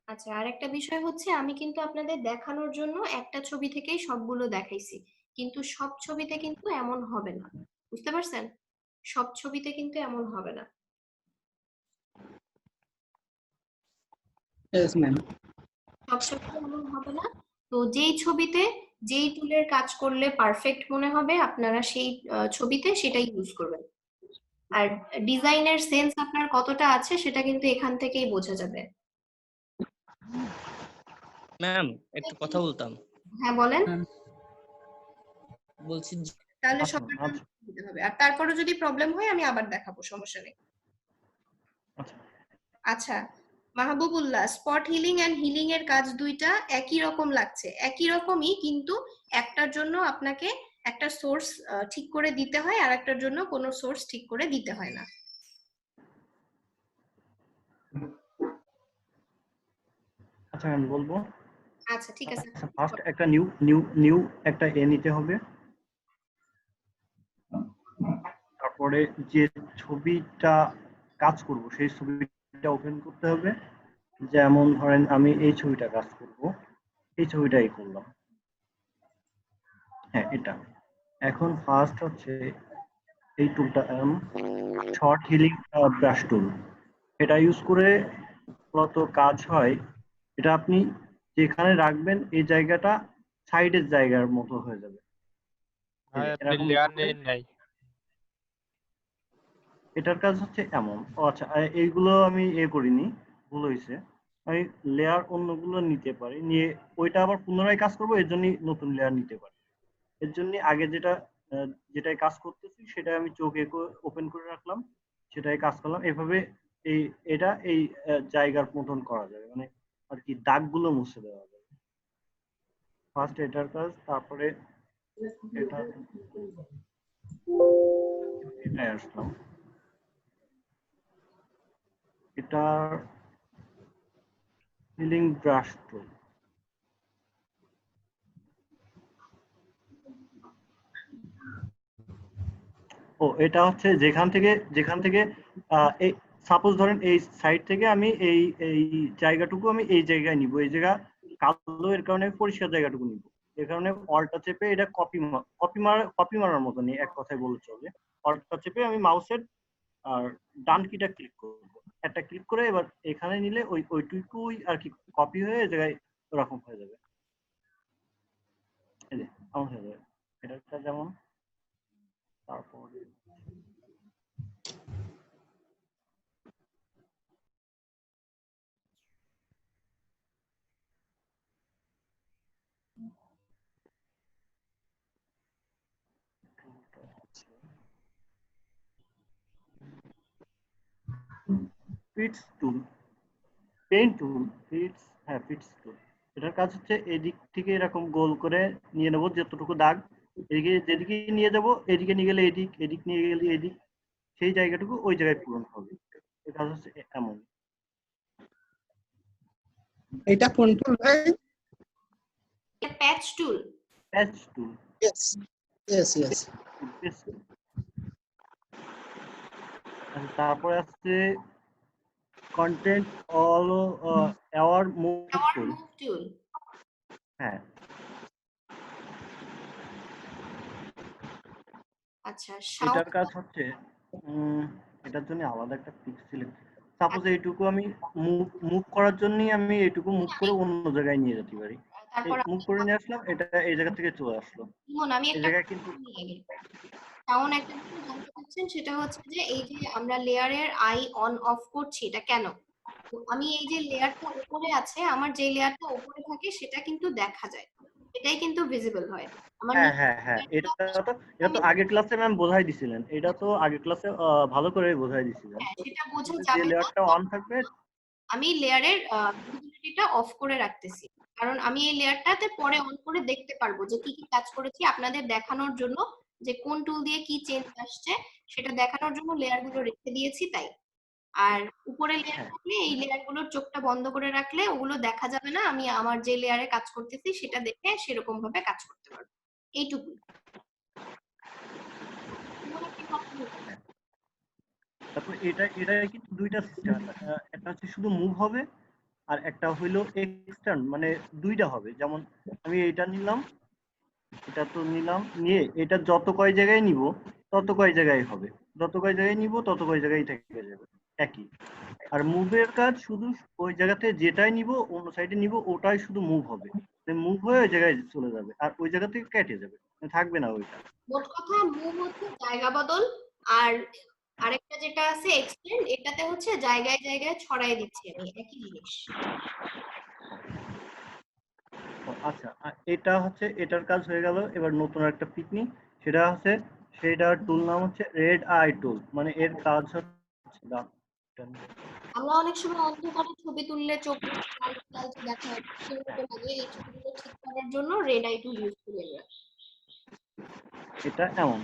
আচ্ছা, আরেকটা বিষয় হচ্ছে, আমি কিন্তু আপনাদের দেখানোর জন্য একটা ছবি থেকেই সবগুলো দেখাইছি, কিন্তু সব ছবিতে কিন্তু এমন হবে না, বুঝতে পারছেন? সব ছবিতে কিন্তু এমন হবে না। Yes ma'am. সব ছবিতে এমন হবে না। তো যেই ছবিতে যেই টুলের কাজ করলে পারফেক্ট মনে হবে আপনারা সেই ছবিতে সেটাই ইউজ করবেন। আর ডিজাইনের সেন্স আপনার কতটা আছে সেটা কিন্তু এখান থেকেই বোঝা যাবে। ম্যাম একটু কথা বলতাম। হ্যাঁ বলেন। বলছি তাহলে সবার নাম দিতে হবে, আর তারপরে যদি প্রবলেম হয় আমি আবার দেখাবো, সমস্যা নেই। আচ্ছা Mahbubullah, spot healing and healing এর কাজ দুইটা একই রকম লাগছে, একই রকমই, কিন্তু একটার জন্য আপনাকে একটা সোর্স ঠিক করে দিতে হয়, আর একটার জন্য কোনো সোর্স ঠিক করে দিতে হয় না। আচ্ছা আমি বলবো। আচ্ছা ঠিক আছে। ফার্স্ট একটা নিউ একটা নিতে হবে, তারপরে যে ছবিটা কাজ করব সেই ছবিটা ওপেন করতে হবে। যেমন ধরেন আমি এই ছবিটা কাজ করব, এই ছবিটাই করলাম। হ্যাঁ এটা। এখন ফার্স্ট হচ্ছে এই টুলটা শর্ট হিলিং ব্রাশ টুল, এটা ইউজ করে মূলত কাজ হয়। এটা আপনি যেখানে রাখবেন এই জায়গাটা সাইডের জায়গার মতো হয়ে যাবে। এটার কাজ হচ্ছে এমন। ও আচ্ছা, এইগুলো আমি করিনি, ভুল হয়েছে। আমি লেয়ার অন্যগুলো নিতে পারি, নিয়ে ওইটা আবার পুনরায় কাজ করবো, এর জন্য নতুন লেয়ার নিতে পারি। এর জন্য আগে যেটাই কাজ করতেছি সেটা আমি চোখে ওপেন করে রাখলাম, সেটাই কাজ করলাম। এভাবে এটা এই জায়গার মতন করা যাবে, মানে আর কি দাগগুলো মুছে দেওয়া যাবে। ফার্স্ট এটার কাজ, তারপরে এটাই আসলাম। এটার হিলিং ব্রাশ টুল, ও এটা হচ্ছে যেখান থেকে এই সাপোজ ধরেন এই সাইড থেকে আমি এই এই জায়গাটুকু আমি এই জায়গায় নিব, এই জায়গা কালো এর কারণে পরিষ্কার জায়গাটুকু নিব। এর কারণে অল্টটা চেপে এটা কপি মারার মতো নেই, এক কথায় বলে চলে। অল্টটা চেপে আমি মাউসের আর ডান কিটা ক্লিক করব, একটা ক্লিক করে এবার এখানে নিলে ওইটুকুই আর কি কপি হয়ে এই জায়গায় ওরকম হয়ে যাবে। এই যে এমন হয়ে যাবে এটা যেমন। তারপরে ফিটস টুল, পেইন্ট টুল, ফিটস টুল। এটার কাজ হচ্ছে এদিক থেকে এরকম গোল করে নিয়ে নেবো যতটুকু দাগ, এদিকে যেদিকে নিয়ে যাব, এদিকে নিয়ে গেলে এদিক, এদিক নিয়ে গেলে এদিক, সেই জায়গাটুকু ওই জায়গায় পূরণ হবে। এর কাজ হচ্ছে এমন। এটা কোন টুল ভাই? Patch tool. Patch tool. Yes yes. তারপরে আছে content aware move tool. হ্যাঁ, আচ্ছা, এটার কাজ হচ্ছে এটার জন্য আলাদা একটা পিক সিলেক্ট। সাপোজ এইটুকু আমি মুভ করার জন্য আমি এইটুকু মুভ করে অন্য জায়গায় নিয়ে যেতে পারি। তারপর মুভ করে নিয়ে আসলাম, এটা এই জায়গা থেকে চলে আসলো। আমি এই একটা জায়গায় কিন্তু কারণ একটা জিনিস জানতে চাচ্ছেন, সেটা হচ্ছে যে এই যে আমরা লেয়ারের আই অন অফ করছি, এটা কেন? তো আমি এই যে লেয়ারটা উপরে আছে, আমার যে লেয়ারটা উপরে থাকে সেটা কিন্তু দেখা যায়, এটাই কিন্তু ভিজিবল হয়। আমার হ্যাঁ, এটা তো আগের ক্লাসে ম্যাম বোঝাই দিছিলেন। এটা তো আগের ক্লাসে ভালো করে বোঝাই দিছিলেন। সেটা বোঝা যে যাবে না, লেয়ারটা অন থাকবে, আমি লেয়ারের ভিজিবিলিটিটা অফ করে রাখতেছি, কারণ আমি এই লেয়ারটাতে পরে অন করে দেখতে পারবো যে কি কি কাজ করেছি, আপনাদের দেখানোর জন্য যে কোন টুল দিয়ে কি চেঞ্জ আসছে সেটা দেখানোর জন্য লেয়ার গুলো রেখে দিয়েছি তাই। আর উপরে লেয়ার থাকলে এই লেয়ার গুলোর চোখটা বন্ধ করে রাখলে ওগুলো দেখা যাবে না, আমি আমার যে লেয়ারে কাজ করতেছি সেটা দেখে সেরকম ভাবে কাজ করতে পারবো, এইটুকু। তারপর এটা কিন্তু দুইটা সিস্টেম, একটা হচ্ছে শুধু মুভ হবে, আর একটা হইলো এক্সটার্ন, মানে দুইটা হবে। যেমন আমি এটা নিলাম, এটা তো নিলাম, নিয়ে এটা যত কয় জায়গায় নিব তত কয় জায়গায় হবে, যত কয় জায়গায় নিব তত কয় জায়গায় থেকে যাবে একই। আর মুভের কাজ শুধু ওই জায়গাতে যেটাই নিব, অন্য সাইডে নিব, ওটাই শুধু মুভ হবে, মুভ হয়ে ওই জায়গায় চলে যাবে, আর ওই জায়গা থেকে কেটে যাবে, থাকবে না ওইটা। মোট কথা মুভ হচ্ছে জায়গা বদল, আর আরেকটা যেটা আছে এক্সটেন্ড, এটাতে হচ্ছে জায়গায় জায়গায় ছড়াই দিচ্ছি আমি একই জিনিস। আচ্ছা, এটা হচ্ছে এটার কাজ হয়ে গেল। এবার নতুন একটা পিকনি, সেটার টুল নাম হচ্ছে রেড আই টুল। মানে এর কাজ হচ্ছে আমরা অনেক সময় অন্ধকারে ছবি তুললে চোখ লালচে দেখা হয়, সেরকম আগে এই ছবিগুলো ঠিক করার জন্য রেড আই টুল ইউজ করি আমরা। এটা এমন,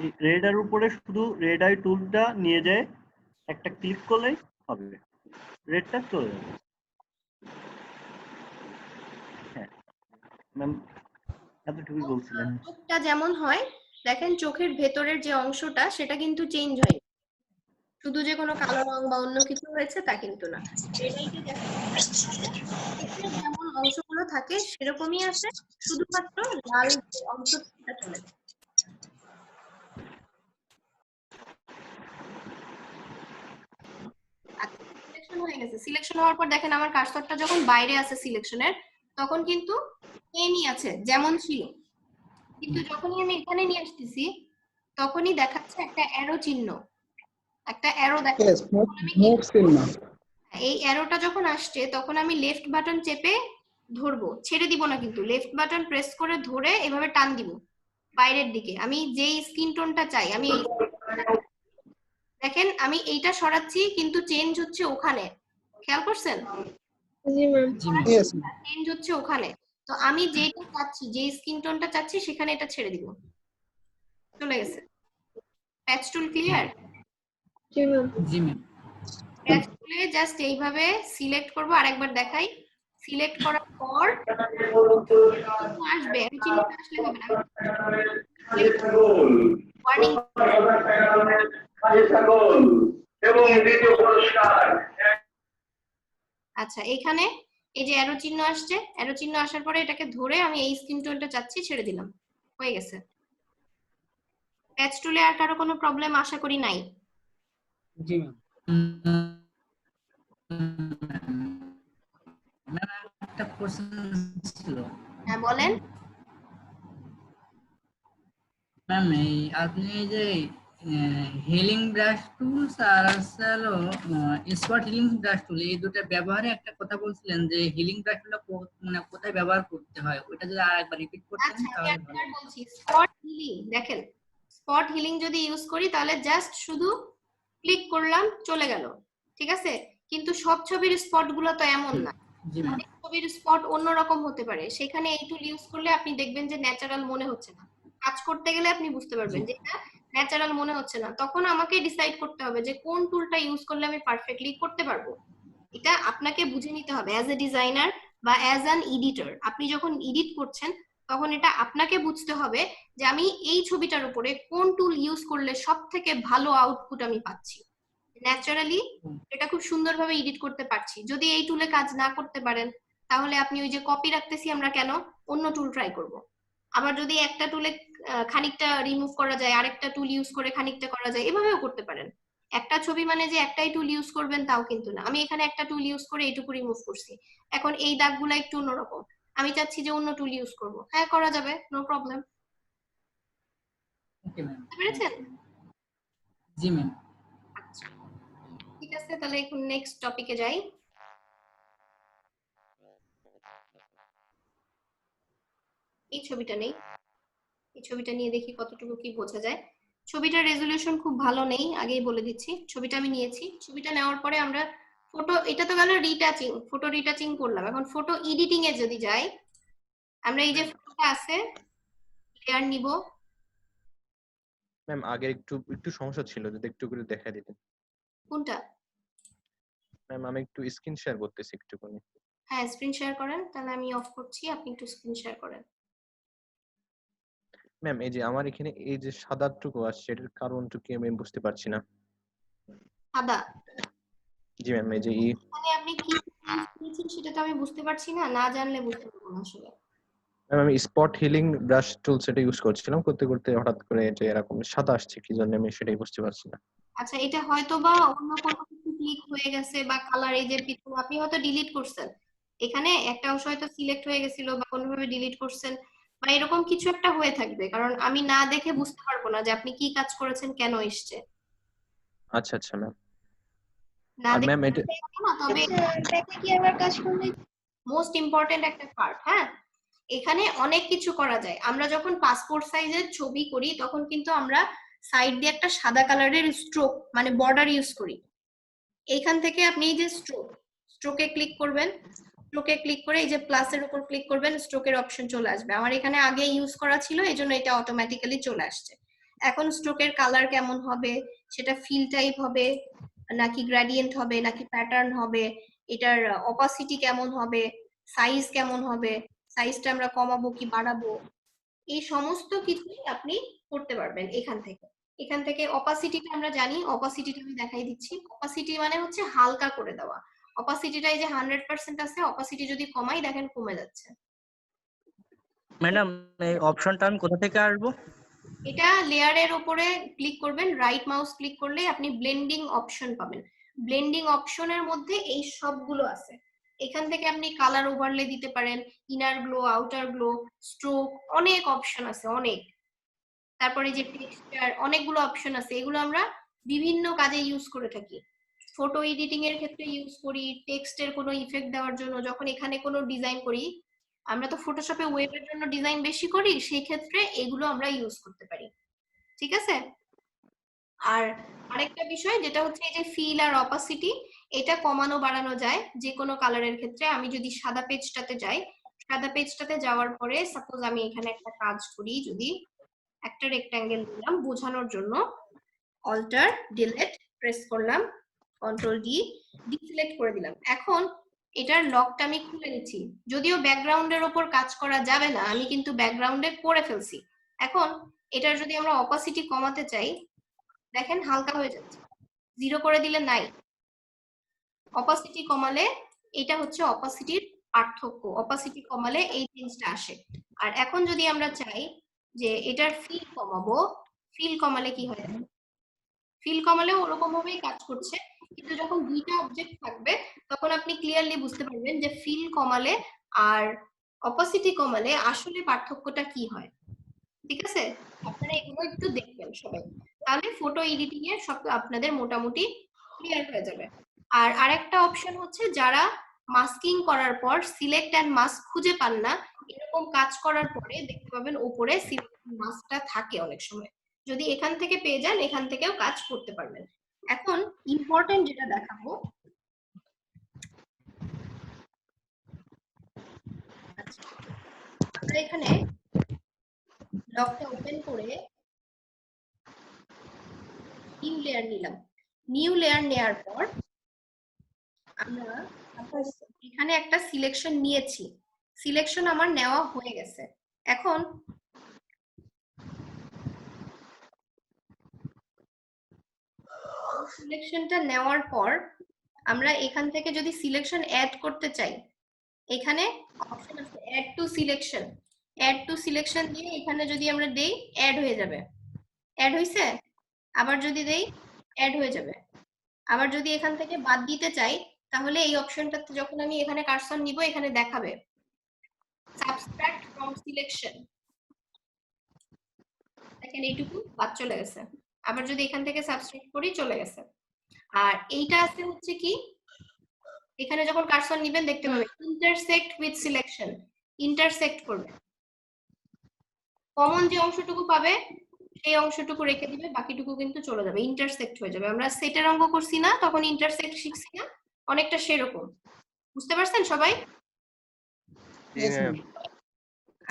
এই রেড এর উপরে শুধু রেড আই টুলটা নিয়ে যায়, একটা ক্লিক করলেই হবে, রেডটা চলে যাবে। হ্যাঁ ম্যাম, এতটুকুই বলছিলেন। চোখটা যেমন হয় দেখেন, চোখের ভেতরের যে অংশটা সেটা কিন্তু চেঞ্জ হয়, শুধু যে কোনো কালো রং বা অন্য কিছু হয়েছে তা কিন্তু না। যেমন অংশগুলো থাকে সেরকমই আসে, শুধুমাত্র লাল অংশটা চলে যায়। সিলেকশন হয়ে গেছে, সিলেকশন হওয়ার পর দেখেন আমার কার্সরটা যখন বাইরে আছে সিলেকশনের, তখন কিন্তু সেমই আছে যেমন ছিল, কিন্তু যখনই আমি এখানে নিয়ে আসতেছি তখনই দেখাচ্ছে একটা অ্যারো চিহ্ন, একটা অ্যারো দেখাচ্ছে। মুভ চিহ্ন। এই অ্যারোটা যখন আসছে তখন আমি লেফট বাটন চেপে ধরবো, ছেড়ে দিব না, কিন্তু লেফট বাটন প্রেস করে ধরে এভাবে টান দিব বাইরের দিকে। আমি যেই স্কিন টোনটা চাই, আমি দেখেন আমি এইটা সরাচ্ছি কিন্তু চেঞ্জ হচ্ছে ওখানে, খেয়াল করছেন? চেঞ্জ হচ্ছে ওখানে। তো আমি যেটা চাচ্ছি, যে স্কিন টোনটা চাচ্ছি সেখানে এটা ছেড়ে দিব, চলে গেছে। প্যাচ টুল ক্লিয়ার? জি ম্যাম। প্যাচ টুলে জাস্ট এইভাবে সিলেক্ট করব, আরেকবার দেখাই। সিলেক্ট করার পর আসবে, চিহ্নটা আসলে হবে না, ওয়ার্নিং আচ্ছা এখানে এই যে অ্যারো চিহ্ন আসছে, অ্যারো চিহ্ন আসার পরে এটাকে ধরে আমি এই স্কিন টোনটা চাচ্ছি ছেড়ে দিলাম, হয়ে গেছে। প্যাচ টুলে আর কারো কোনো প্রবলেম আশা করি নাই? জি ম্যাম, একটা কোশ্চেন ছিল। হ্যাঁ বলেন। ম্যাম, এই আপনি যে হিলিং ব্রাশ টুলস আর স্পট হিলিং ব্রাশ টুল, এই দুটো ব্যবহারে একটা কথা বলছিলেন যে হিলিং ব্রাশ টুলটা মানে কোথায় ব্যবহার করতে হয়, ওটা যদি আরেকবার রিপিট করতেন আচ্ছা আমি তাহলে ভালো একবার বলছি। স্পট হিলিং, দেখেন স্পট হিলিং যদি ইউজ করি তাহলে জাস্ট শুধু ক্লিক করলাম চলে গেল, ঠিক আছে? কিন্তু সব ছবির স্পট গুলো তো এমন না, জি ম্যাম। অনেক ছবির স্পট অন্যরকম হতে পারে, সেখানে এই টুল ইউজ করলে আপনি দেখবেন যে ন্যাচারাল মনে হচ্ছে না, কাজ করতে গেলে আপনি বুঝতে পারবেন যে এটা ন্যাচারাল মনে হচ্ছে না, তখন আমাকে ডিসাইড করতে হবে যে কোন টুলটা ইউজ করলে আমি পারফেক্টলি করতে পারবো। এটা আপনাকে বুঝে নিতে হবে অ্যাজ এ ডিজাইনার বা অ্যাজ অ্যান এডিটর। আপনি যখন এডিট করছেন তখন এটা আপনাকে বুঝতে হবে যে আমি এই ছবিটার উপরে কোন টুল ইউজ করলে সব থেকে ভালো আউটপুট আমি পাচ্ছি, ন্যাচারালি এটা খুব সুন্দরভাবে এডিট করতে পারছি। যদি এই টুলে কাজ না করতে পারেন তাহলে আপনি ওই যে কপি রাখতেছি আমরা কেন, অন্য টুল ট্রাই করব। আবার যদি একটা টুলে খানিকটা রিমুভ করা যায় আরেকটা টুল ইউজ করে খানিকটা করা যায়, এভাবেও করতে পারেন। একটা ছবি মানে যে একটাই টুল ইউজ করবেন তাও কিন্তু না। আমি এখানে একটা টুল ইউজ করে এইটুকু রিমুভ করছি, এখন এই দাগগুলো একটু অন্যরকম, আমি চাচ্ছি যে অন্য টুল ইউজ করব, হ্যাঁ করা যাবে, নো প্রবলেম। Okay ma'am. বুঝতে পেরেছেন? জি ম্যাম। আচ্ছা ঠিক আছে, তাহলে এখন নেক্সট টপিকে যাই। এই ছবিটা নেই, এই ছবিটা নিয়ে দেখি কতটুকু কি বোঝা যায়। ছবিটার রেজলিউশন খুব ভালো নেই, আগেই বলে দিচ্ছি। ছবিটা আমি নিয়েছি, ছবিটা নেওয়ার পরে আমরা ফটো, এটা তো গেল রিটাচিং, ফটো রিটাচিং করলাম। এখন ফটো এডিটিং এ যদি যাই, আমরা এই যে ফটোটা আছে লেয়ার নিব। ম্যাম আগের একটু সমস্যা ছিল, যদি একটু করে দেখা দিতেন। কোনটা? ম্যাম আমি একটু স্ক্রিন শেয়ার করতেছি একটুখানি। হ্যাঁ স্ক্রিন শেয়ার করেন, তাহলে আমি অফ করছি, আপনি একটু স্ক্রিন শেয়ার করেন। ম্যাম এই যে আমার এখানে এই যে সাদাটুকু আসছে, এটার কারণটা কি আমি বুঝতে পারছি না। সাদা? জি ম্যাম এই যে মানে আপনি কি নিয়েছেন সেটা তো আমি বুঝতে পারছি না, না জানলে বুঝতে পারবো না আসলে। ম্যাম আমি স্পট হিলিং ব্রাশ টুল সেটা ইউজ করছিলাম, করতে করতে হঠাৎ করে যে এরকম সাদা আসছে কি জন্য আমি সেটাই বুঝতে পারছি না। আচ্ছা এটা হয়তো বা অন্য কোনো কিছু ক্লিক হয়ে গেছে বা কালার, এই যে পিছনে আপনি হয়তো ডিলিট করছেন, এখানে একটা অংশ হয়তো সিলেক্ট হয়ে গেছিল বা কোনোভাবে ডিলিট করছেন বা এরকম কিছু একটা হয়ে থাকবে, কারণ আমি না দেখে বুঝতে পারবো না যে আপনি কি কাজ করেছেন কেন এসছে। আচ্ছা আচ্ছা ম্যাম। না আর দেখে ম্যাম এটা না, তবে দেখে কি আবার কাজ করলে মোস্ট ইম্পর্টেন্ট একটা পার্ট। হ্যাঁ এখানে অনেক কিছু করা যায়। আমরা যখন পাসপোর্ট সাইজের ছবি করি তখন কিন্তু আমরা সাইড দিয়ে একটা সাদা কালারের স্ট্রোক মানে বর্ডার ইউজ করি। এইখান থেকে আপনি এই যে স্ট্রোকে ক্লিক করবেন, স্ট্রোকে ক্লিক করে এই যে প্লাসের উপর ক্লিক করবেন, স্ট্রোকের অপশন চলে আসবে। আমার এখানে আগে ইউজ করা ছিল এজন্য এটা অটোমেটিক্যালি চলে আসছে। এখন স্ট্রোকের কালার কেমন হবে, সেটা ফিল টাইপ হবে নাকি গ্রেডিয়েন্ট হবে নাকি প্যাটার্ন হবে, এটার অপাসিটি কেমন হবে, সাইজ কেমন হবে, সাইজটা আমরা কমাবো কি বাড়াবো, এই সমস্ত কিছুই আপনি করতে পারবেন এখান থেকে। এখান থেকে অপাসিটিটা আমরা জানি, অপাসিটিটা আমি দেখাই দিচ্ছি। অপাসিটি মানে হচ্ছে হালকা করে দেওয়া। অপাসিটিটা এই যে 100% আছে, অপাসিটি যদি কমাই দেখেন কমে যাচ্ছে। ম্যাডাম এই অপশনটা আমি কোথা থেকে আসবো? এটা লেয়ারের উপরে ক্লিক করবেন, রাইট মাউস ক্লিক করলে আপনি ব্লেন্ডিং অপশন পাবেন। ব্লেন্ডিং অপশনের মধ্যে এই সবগুলো আছে। এখান থেকে আপনি কালার ওভারলে দিতে পারেন, inner glow, outer glow, stroke, অনেক অপশন আছে অনেক। তারপরে যে টেক্সচার, অনেকগুলো অপশন আছে, এগুলো আমরা বিভিন্ন কাজে ইউজ করে থাকি। ফটো এডিটিং এর ক্ষেত্রে ইউজ করি, টেক্সটের কোনো ইফেক্ট দেওয়ার জন্য, যখন এখানে কোনো ডিজাইন করি, আমরা তো ফটোশপে ওয়েবের জন্য ডিজাইন বেশি করি, সেই ক্ষেত্রে এগুলো আমরা ইউজ করতে পারি। ঠিক আছে? আর আরেকটা বিষয় যেটা হচ্ছে এই যে ফিল আর অপাসিটি, এটা কমানো বাড়ানো যায় যে কোনো কালারের ক্ষেত্রে। আমি যদি সাদা পেজটাতে যাই, সাদা পেজটাতে যাওয়ার পরে সাপোজ আমি এখানে একটা কাজ করি, যদি একটা রেক্ট্যাঙ্গেল দিলাম বোঝানোর জন্য, অল্টার ডিলিট প্রেস করলাম, কন্ট্রোল ডি, ডিসিলেক্ট করে দিলাম। এখন এটার লকটা আমি খুলে নিচ্ছি, যদিও ব্যাকগ্রাউন্ডের উপর কাজ করা যাবে না, আমি কিন্তু ব্যাকগ্রাউন্ডে করে ফেলছি। এখন এটার যদি আমরা অপাসিটি কমাতে চাই, দেখেন হালকা হয়ে যাচ্ছে, 0 করে দিলে নাই। অপাসিটি কমালে, এটা হচ্ছে অপাসিটির পার্থক্য, অপাসিটি কমালে এই জিনিসটা আসে। আর এখন যদি আমরা চাই যে এটার ফিল কমাবো, ফিল কমালে কি হয়, ফিল কমালেও ওরকম ভাবেই কাজ করছে, কিন্তু যখন দুইটা অবজেক্ট থাকবে তখন আপনি ক্লিয়ারলি বুঝতে পারবেন যে ফিল কমালে আর অপাসিটি কমালে আসলে পার্থক্যটা কি হয়। ঠিক আছে? আপনারা এগুলো একটু দেখবেন সবাই, তাহলে ফটো এডিটিং এর সব আপনাদের মোটামুটি ক্লিয়ার হয়ে যাবে। আর আরেকটা অপশন হচ্ছে, যারা মাস্কিং করার পর সিলেক্ট এন্ড মাস্ক খুঁজে পান না, এরকম কাজ করার পরে দেখতে পাবেন উপরে সিলেক্ট মাস্কটা থাকে অনেক সময়। যদি এখান থেকে পেয়ে যান এখান থেকেও কাজ করতে পারবেন। এখন ইম্পর্টেন্ট যেটা দেখাবো, আচ্ছা আমরা এখানে ব্লকটা ওপেন করে নিউ লেয়ার নিলাম। নিউ লেয়ার নেওয়ার পর আমরা এখানে একটা সিলেকশন নিয়েছি, সিলেকশন আমার নেওয়া হয়ে গেছে। এখন সিলেকশনটা নেওয়ার পর আমরা এখান থেকে যদি সিলেকশন অ্যাড করতে চাই, এখানে অপশন আছে add to selection. Add to selection দিয়ে এখানে যদি আমরা দেই অ্যাড হয়ে যাবে। অ্যাড হইছে? আবার যদি দেই অ্যাড হয়ে যাবে। আবার যদি এখান থেকে বাদ দিতে চাই তাহলে এই অপশনটাতে যখন আমি এখানে কার্সর নিব এখানে দেখাবে সাবট্রাক্ট ফ্রম সিলেকশন। দেখেন এইটুকু বাদ চলে গেছে। আবার যদি এখান থেকে সাবট্রাক্ট করি চলে গেছে। আর এইটা আছে হচ্ছে কি, এখানে যখন কার্সর নিবেন দেখতে পাবেন ইন্টারসেক্ট উইথ সিলেকশন, ইন্টারসেক্ট করবে। কমন যে অংশটুকু পাবে সেই অংশটুকু রেখে দিবে, বাকিটুকু কিন্তু চলে যাবে, ইন্টারসেক্ট হয়ে যাবে। আমরা সেটের অঙ্ক করছি না তখন ইন্টারসেক্ট শিখছি না, অনেকটা সেরকম। বুঝতে পারছেন সবাই?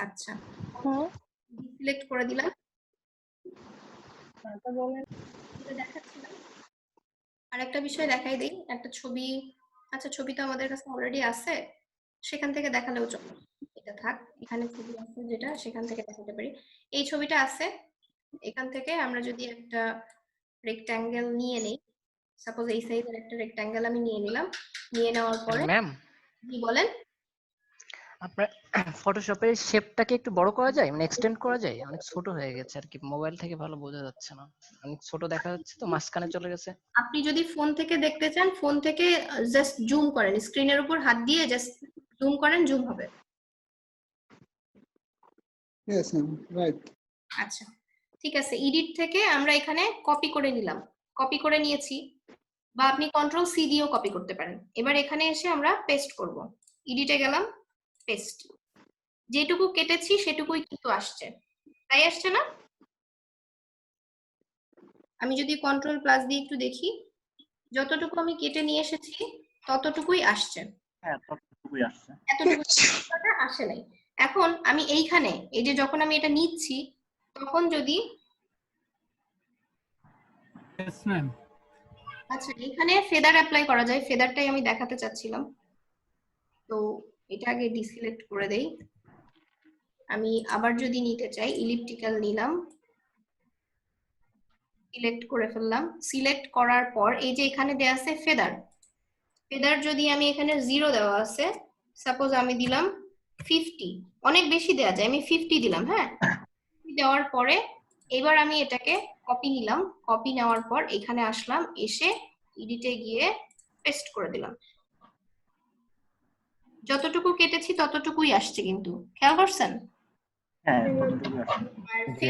আচ্ছা সিলেক্ট করে দিলাম, এটা দেখাচ্ছিলাম। আর একটা বিষয় দেখাই দেই, একটা ছবি। আচ্ছা ছবি তো আমাদের কাছে অলরেডি আছে, সেখান থেকে দেখালেও চলে। এটা থাক, এখানে ছবি আছে যেটা সেখান থেকে দেখাতে পারি। এই ছবিটা আছে, এখান থেকে আমরা যদি একটা রেক্ট্যাঙ্গেল নিয়ে নেই, সাপোজ এই সাইজের একটা রেক্ট্যাঙ্গেল আমি নিয়ে নিলাম। নিয়ে নেওয়ার পরে ম্যাম কি বলেন, আপনার ফটোশপের শেপটাকে একটু বড় করা যায়, মানে এক্সটেন্ড করা যায়? অনেক ছোট হয়ে গেছে আর কি, মোবাইল থেকে ভালো বোঝা যাচ্ছে না, অনেক ছোট দেখা যাচ্ছে তো, মাঝখানে চলে গেছে। আপনি যদি ফোন থেকে দেখতে চান ফোন থেকে জাস্ট জুম করেন, স্ক্রিনের উপর হাত দিয়ে জাস্ট জুম করেন, জুম হবে। Yes, ma'am. Right. আচ্ছা ঠিক আছে, এডিট থেকে আমরা এখানে কপি করে নিলাম, কপি করে নিয়েছি, বা আপনি কন্ট্রোল সি দিয়েও কপি করতে পারেন। এবার এখানে এসে আমরা পেস্ট করব, এডিটে গেলাম, পেস্ট। যেটুকু কেটেছি সেটুকুই কিন্তু আসছে, তাই আসছে না? আমি যদি কন্ট্রোল প্লাস দিয়ে একটু দেখি, যতটুকু আমি কেটে নিয়ে এসেছি ততটুকুই আসছে, হ্যাঁ ততটুকুই আসছে, এতটুকু আসে নাই। এখন আমি এইখানে এই যে যখন আমি এটা নিচ্ছি তখন যদি আচ্ছা এখানে ফেদার অ্যাপ্লাই করা যায়, ফেদারটাই আমি দেখাতে চাচ্ছিলাম। তো এটা আগে ডিসিলেক্ট করে দেই। আমি আবার যদি নিতে চাই ইলিপ্টিক্যাল নিলাম, সিলেক্ট করে ফেললাম। সিলেক্ট করার পর এই যে এখানে দেয়া আছে ফেদার, ফেদার যদি আমি এখানে 0 দেওয়া আছে, সাপোজ আমি দিলাম 50, অনেক বেশি দেয়া যায়, আমি 50 দিলাম। হ্যাঁ দেওয়ার পরে এবার আমি এটাকে কপি নিলাম, কপি নেওয়ার পর এখানে আসলাম, এসে এডিটে গিয়ে পেস্ট করে দিলাম। যতটুকু কেটেছি ততটুকুই আসছে, কিন্তু খেয়াল করছেন? হ্যাঁ ততটুকুই আসছে।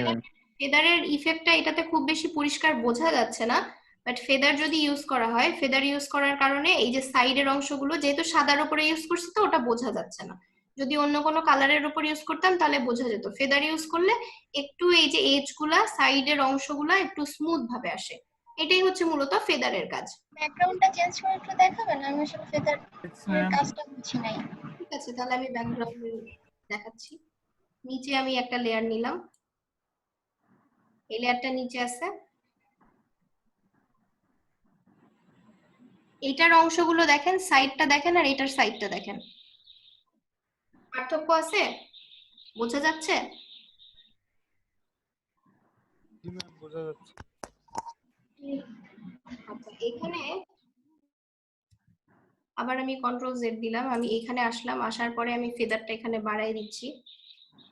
ফেদারের ইফেক্টটা এটাতে খুব বেশি পরিষ্কার বোঝা যাচ্ছে না, বাট ফেদার যদি ইউজ করা হয়, ফেদার ইউজ করার কারণে এই যে সাইডের অংশগুলো যেহেতু সাদার উপরে ইউজ করছি তো ওটা বোঝা যাচ্ছে না। যদি অন্য কোনো কালারের উপর ইউজ করতাম তাহলে বোঝা যেত। ফেদার ইউজ করলে একটু এই যে এজ গুলা, সাইডের অংশগুলা একটু স্মুথ ভাবে আসে, এটাই হচ্ছে মূলত ফেদারের কাজ। ব্যাকগ্রাউন্ডটা চেঞ্জ করে একটু দেখাবেন, আমি আসলে ফেদার কাজটা বুঝি নাই। ঠিক আছে তাহলে আমি ব্যাকগ্রাউন্ড দেখাচ্ছি। নিচে আমি একটা লেয়ার নিলাম, এই লেয়ারটা নিচে আছে, এইটার অংশগুলো দেখেন, সাইডটা দেখেন আর এটার সাইডটা দেখেন, পার্থক্য আছে, বোঝা যাচ্ছে? আচ্ছা এখানে আবার আমি কন্ট্রোল জেড দিলাম, আমি এখানে আসলাম, আসার পরে আমি ফেদারটা এখানে বাড়াই দিচ্ছি,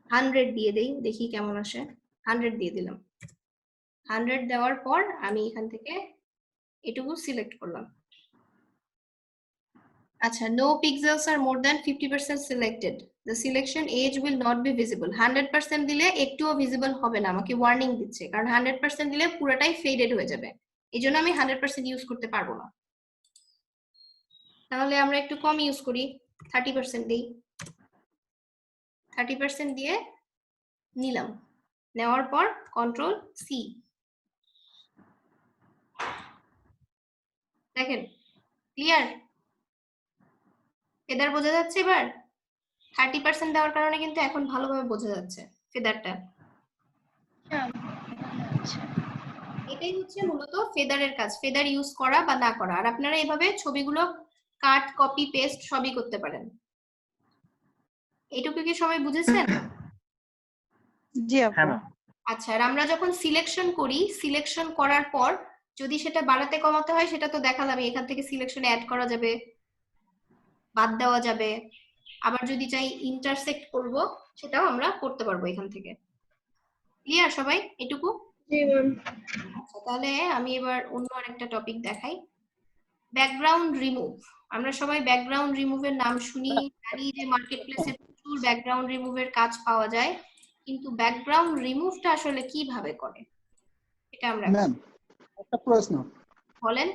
100 দিয়ে দেই, দেখি কেমন আসে। 100 দিয়ে দিলাম। 100 দেওয়ার পর আমি এখান থেকে এটুকু সিলেক্ট করলাম। আচ্ছা no pixels are more than 50% selected, the selection age will not be visible। 100% দিলে একটুও ভিজিবল হবে না, আমাকে ওয়ার্নিং দিচ্ছে, কারণ 100% দিলে পুরোটাই ফেডেড হয়ে যাবে, এইজন্য আমি 100% ইউজ করতে পারবো না। তাহলে আমরা একটু কম ইউজ করি, 30% দিই। 30% দিয়ে নিলাম, নেওয়ার পর কন্ট্রোল সি, দেখেন ক্লিয়ার, ফেদার বোঝা যাচ্ছে এবার? 30% দেওয়ার কারণে কিন্তু এখন ভালোভাবে বোঝা যাচ্ছে ফেদারটা। হ্যাঁ, আচ্ছা। এটাই হচ্ছে মূলত ফেদারের কাজ, ফেদার ইউজ করা বা না করা। আর আপনারা এভাবে ছবিগুলো কাট, কপি, পেস্ট সবই করতে পারেন। এইটুকু কি সবাই বুঝেছেন? জি আপু। হ্যাঁ ম্যাম। আচ্ছা, আর আমরা যখন সিলেকশন করি, সিলেকশন করার পর যদি সেটা বাড়াতে কমাতে হয় সেটা তো দেখালাম, এখান থেকে সিলেকশনে অ্যাড করা যাবে, বাদ দেওয়া যাবে, আবার যদি চাই ইন্টারসেক্ট করব সেটাও আমরা করতে পারবো এখান থেকে। ক্লিয়ার সবাই এটুকু? জি ম্যাম। আচ্ছা, তাহলে আমি এবার অন্য আরেকটা টপিক দেখাই, ব্যাকগ্রাউন্ড রিমুভ। আমরা সবাই ব্যাকগ্রাউন্ড রিমুভের নাম শুনি, জানি যে মার্কেট প্লেসে প্রচুর ব্যাকগ্রাউন্ড রিমুভের কাজ পাওয়া যায়, কিন্তু ব্যাকগ্রাউন্ড রিমুভটা আসলে কিভাবে করে এটা আমরা ম্যাম একটা প্রশ্ন, বলেন।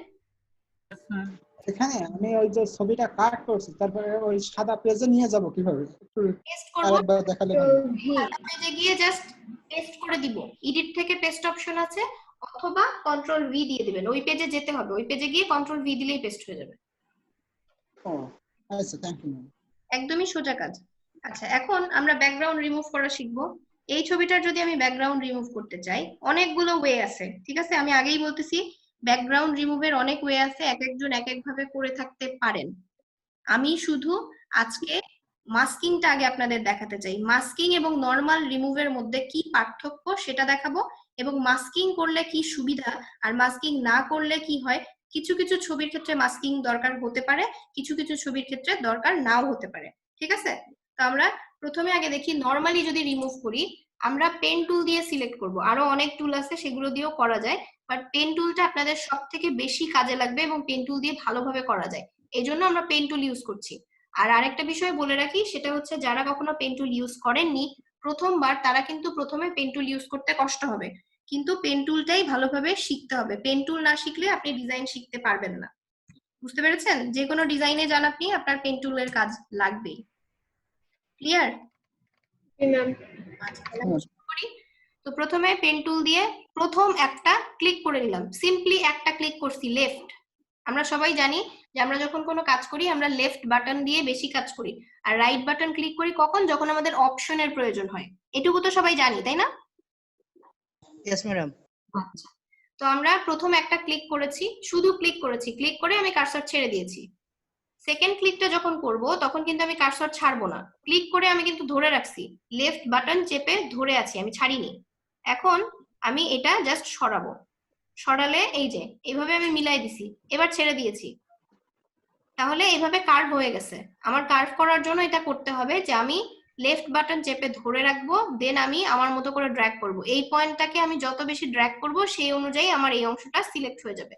এখানে আমি ওই যে ছবিটা কাট করছি তারপরে ওই সাদা পেজে নিয়ে যাব কিভাবে, একটু পেস্ট করব, আরেকবার দেখালে ভালো। সাদা পেজে গিয়ে জাস্ট পেস্ট করে দিব, এডিট থেকে পেস্ট অপশন আছে, অথবা কন্ট্রোল ভি দিয়ে দিবেন। ওই পেজে যেতে হবে, ওই পেজে গিয়ে কন্ট্রোল ভি দিলেই পেস্ট হয়ে যাবে। ও আচ্ছা, থ্যাংক ইউ ম্যাম। একদমই সোজা কাজ। আচ্ছা, এখন আমরা ব্যাকগ্রাউন্ড রিমুভ করা শিখবো। এই ছবিটার যদি আমি ব্যাকগ্রাউন্ড রিমুভ করতে চাই, অনেকগুলো ওয়ে আছে, ঠিক আছে? আমি আগেই বলতেছি ব্যাকগ্রাউন্ড রিমুভের অনেক ওয়ে আছে, এক একজন এক এক ভাবে করে থাকতে পারেন। আমি শুধু আজকে মাস্কিংটা আগে আপনাদের দেখাতে চাই, মাস্কিং এবং নরমাল রিমুভের মধ্যে কি পার্থক্য সেটা দেখাবো, এবং মাস্কিং করলে কি সুবিধা আর মাস্কিং না করলে কি হয়। কিছু কিছু ছবির ক্ষেত্রে মাস্কিং দরকার হতে পারে, কিছু কিছু ছবির ক্ষেত্রে দরকার নাও হতে পারে, ঠিক আছে? তো আমরা প্রথমে আগে দেখি নরমালি যদি রিমুভ করি, আমরা পেন টুল দিয়ে সিলেক্ট করব। আরো অনেক টুল আছে, সেগুলো দিয়েও করা যায়, বাট পেন টুলটা আপনাদের সব থেকে বেশি কাজে লাগবে এবং পেন টুল দিয়ে ভালোভাবে করা যায়, এই জন্য আমরা পেন টুল ইউজ করছি। আর আরেকটা বিষয় বলে রাখি, সেটা হচ্ছে যারা কখনো পেন টুল ইউজ করেননি প্রথমবার, তারা কিন্তু প্রথমে পেন টুল ইউজ করতে কষ্ট হবে, কিন্তু পেন টুলটাই ভালোভাবে শিখতে হবে। পেন টুল না শিখলে আপনি ডিজাইন শিখতে পারবেন না। বুঝতে পেরেছেন? যে কোনো ডিজাইনে যান আপনি, আপনার পেন টুলের কাজ লাগবেই। ক্লিয়ার? আচ্ছা, তাহলে আমি শুরু করি। তো প্রথমে পেন টুল দিয়ে প্রথম একটা ক্লিক করে নিলাম, সিম্পলি একটা ক্লিক করছি লেফট। আমরা সবাই জানি যে আমরা যখন কোনো কাজ করি আমরা লেফট বাটন দিয়ে বেশি কাজ করি, আর রাইট বাটন ক্লিক করি কখন? যখন আমাদের অপশনের প্রয়োজন হয়। এটুকু তো সবাই জানি, তাই না? Yes madam. আচ্ছা, তো আমরা প্রথম একটা ক্লিক করেছি, শুধু ক্লিক করেছি, ক্লিক করে আমি কার্সর ছেড়ে দিয়েছি। সেকেন্ড ক্লিকটা যখন করব তখন কিন্তু আমি কার্সর ছাড়বো না, ক্লিক করে আমি কিন্তু ধরে রাখছি, লেফট বাটন চেপে ধরে আছি, আমি ছাড়িনি। এখন আমি এটা জাস্ট সরাবো, সরালে এই যে এইভাবে আমি মিলাই দিছি, এবার ছেড়ে দিয়েছি, তাহলে এইভাবে কার্ভ হয়ে গেছে। আমার কার্ভ করার জন্য এটা করতে হবে যে আমি লেফট বাটন চেপে ধরে রাখবো, দেন আমি আমার মতো করে ড্র্যাগ করব। এই পয়েন্টটাকে আমি যত বেশি ড্র্যাগ করব সেই অনুযায়ী আমার এই অংশটা সিলেক্ট হয়ে যাবে।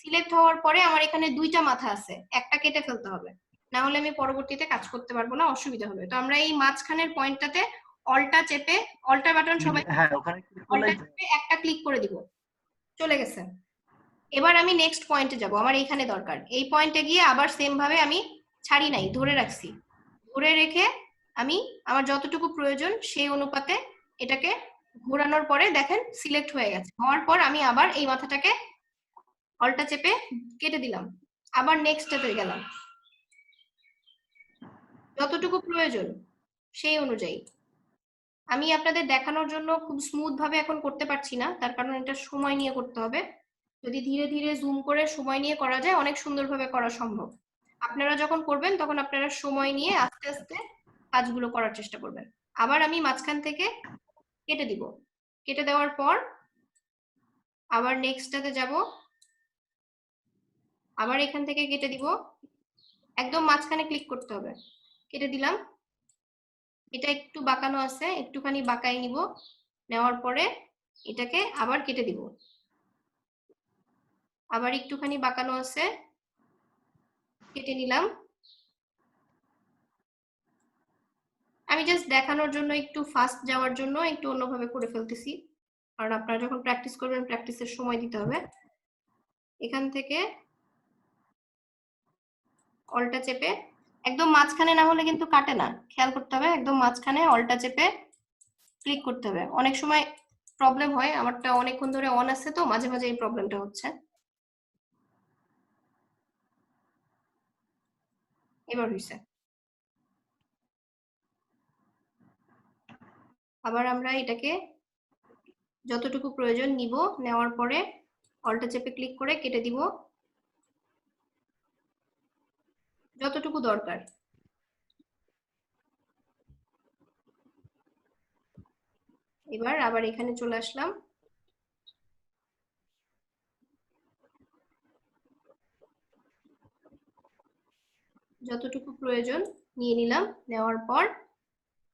সিলেক্ট হওয়ার পরে আমার এখানে দুইটা মাথা আছে, একটা কেটে ফেলতে হবে, না হলে আমি পরবর্তীতে কাজ করতে পারবো না, অসুবিধা হবে। তো আমরা এই মাঝখানের পয়েন্টটাতে অল্টা চেপে, অল্টার বাটন সবাই হ্যাঁ, ওখানে ক্লিক করলে অল্টা চেপে একটা ক্লিক করে দিব, চলে গেছে। এবার আমি নেক্সট পয়েন্টে যাব, আমার এইখানে দরকার, এই পয়েন্টে গিয়ে আবার সেম ভাবে আমি ছাড়ি নাই, ধরে রাখছি, ধরে রেখে আমি আমার যতটুকু প্রয়োজন সেই অনুপাতে এটাকে ঘোরানোর পরে দেখেন সিলেক্ট হয়ে গেছে। হওয়ার পর আমি আবার এই মাথাটাকে অল্টা চেপে কেটে দিলাম, আবার নেক্সটটাতে গেলাম, যতটুকু প্রয়োজন সেই অনুযায়ী। আমি আপনাদের দেখানোর জন্য খুব স্মুথ ভাবে এখন করতে পারছি না, তার কারণ এটা সময় নিয়ে করতে হবে। যদি ধীরে ধীরে জুম করে সময় নিয়ে করা যায় অনেক সুন্দরভাবে করা সম্ভব। আপনারা যখন করবেন তখন আপনারা সময় নিয়ে আস্তে আস্তে কাজগুলো করার চেষ্টা করবেন। আবার আমি মাঝখান থেকে কেটে দিব, কেটে দেওয়ার পর আবার নেক্সটটাতে যাব, আবার এখান থেকে কেটে দিব, একদম মাঝখানে ক্লিক করতে হবে, কেটে দিলাম। এটা একটু বাঁকানো আছে, একটুখানি বাঁকাই নিব, নেওয়ার পরে এটাকে আবার কেটে দিব, আবার একটুখানি বাঁকানো আছে, কেটে নিলাম। আমি জাস্ট দেখানোর জন্য, একটু ফাস্ট যাওয়ার জন্য একটু অন্যভাবে করে ফেলতেছি, কারণ আপনারা যখন প্র্যাকটিস করবেন প্র্যাকটিসের সময় দিতে হবে। এখান থেকে অল্টা চেপে একদম মাঝখানে, না হলে কিন্তু কাটে না, খেয়াল করতে হবে, একদম মাঝখানে অল্টা চেপে ক্লিক করতে হবে। অনেক সময় প্রবলেম হয়, আমারটা অনেকক্ষণ ধরে অন আছে তো মাঝে মাঝে এই প্রবলেমটা হচ্ছে। এবার হইছে। আবার আমরা এটাকে যতটুকু প্রয়োজন নিব, নেওয়ার পরে অল্টা চেপে ক্লিক করে কেটে দিব যতটুকু দরকার। এবার আবার এখানে চলে আসলাম, যতটুকু প্রয়োজন নিয়ে নিলাম, নেওয়ার পর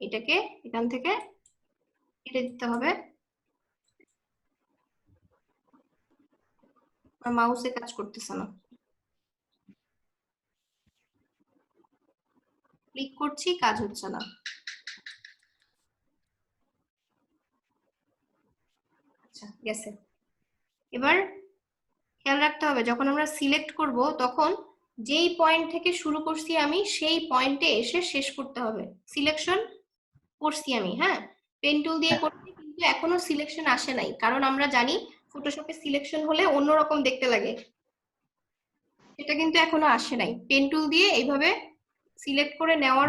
এটাকে এখান থেকে কেটে দিতে হবে। আর মাউসে কাজ করতেছে না, ক্লিক করছি কাজ হচ্ছে না। আচ্ছা গেছে। এবার খেয়াল রাখতে হবে যখন আমরা সিলেক্ট করব তখন যেই পয়েন্ট থেকে শুরু করছি আমি সেই পয়েন্টে এসে শেষ করতে হবে। সিলেকশন করছি আমি, হ্যাঁ, পেন টুল দিয়ে করছি, কিন্তু এখনো সিলেকশন আসে নাই, কারণ আমরা জানি ফটোশপে সিলেকশন হলে অন্যরকম দেখতে লাগে, এটা কিন্তু এখনো আসে নাই। পেন টুল দিয়ে এইভাবে সিলেক্ট করে নেওয়ার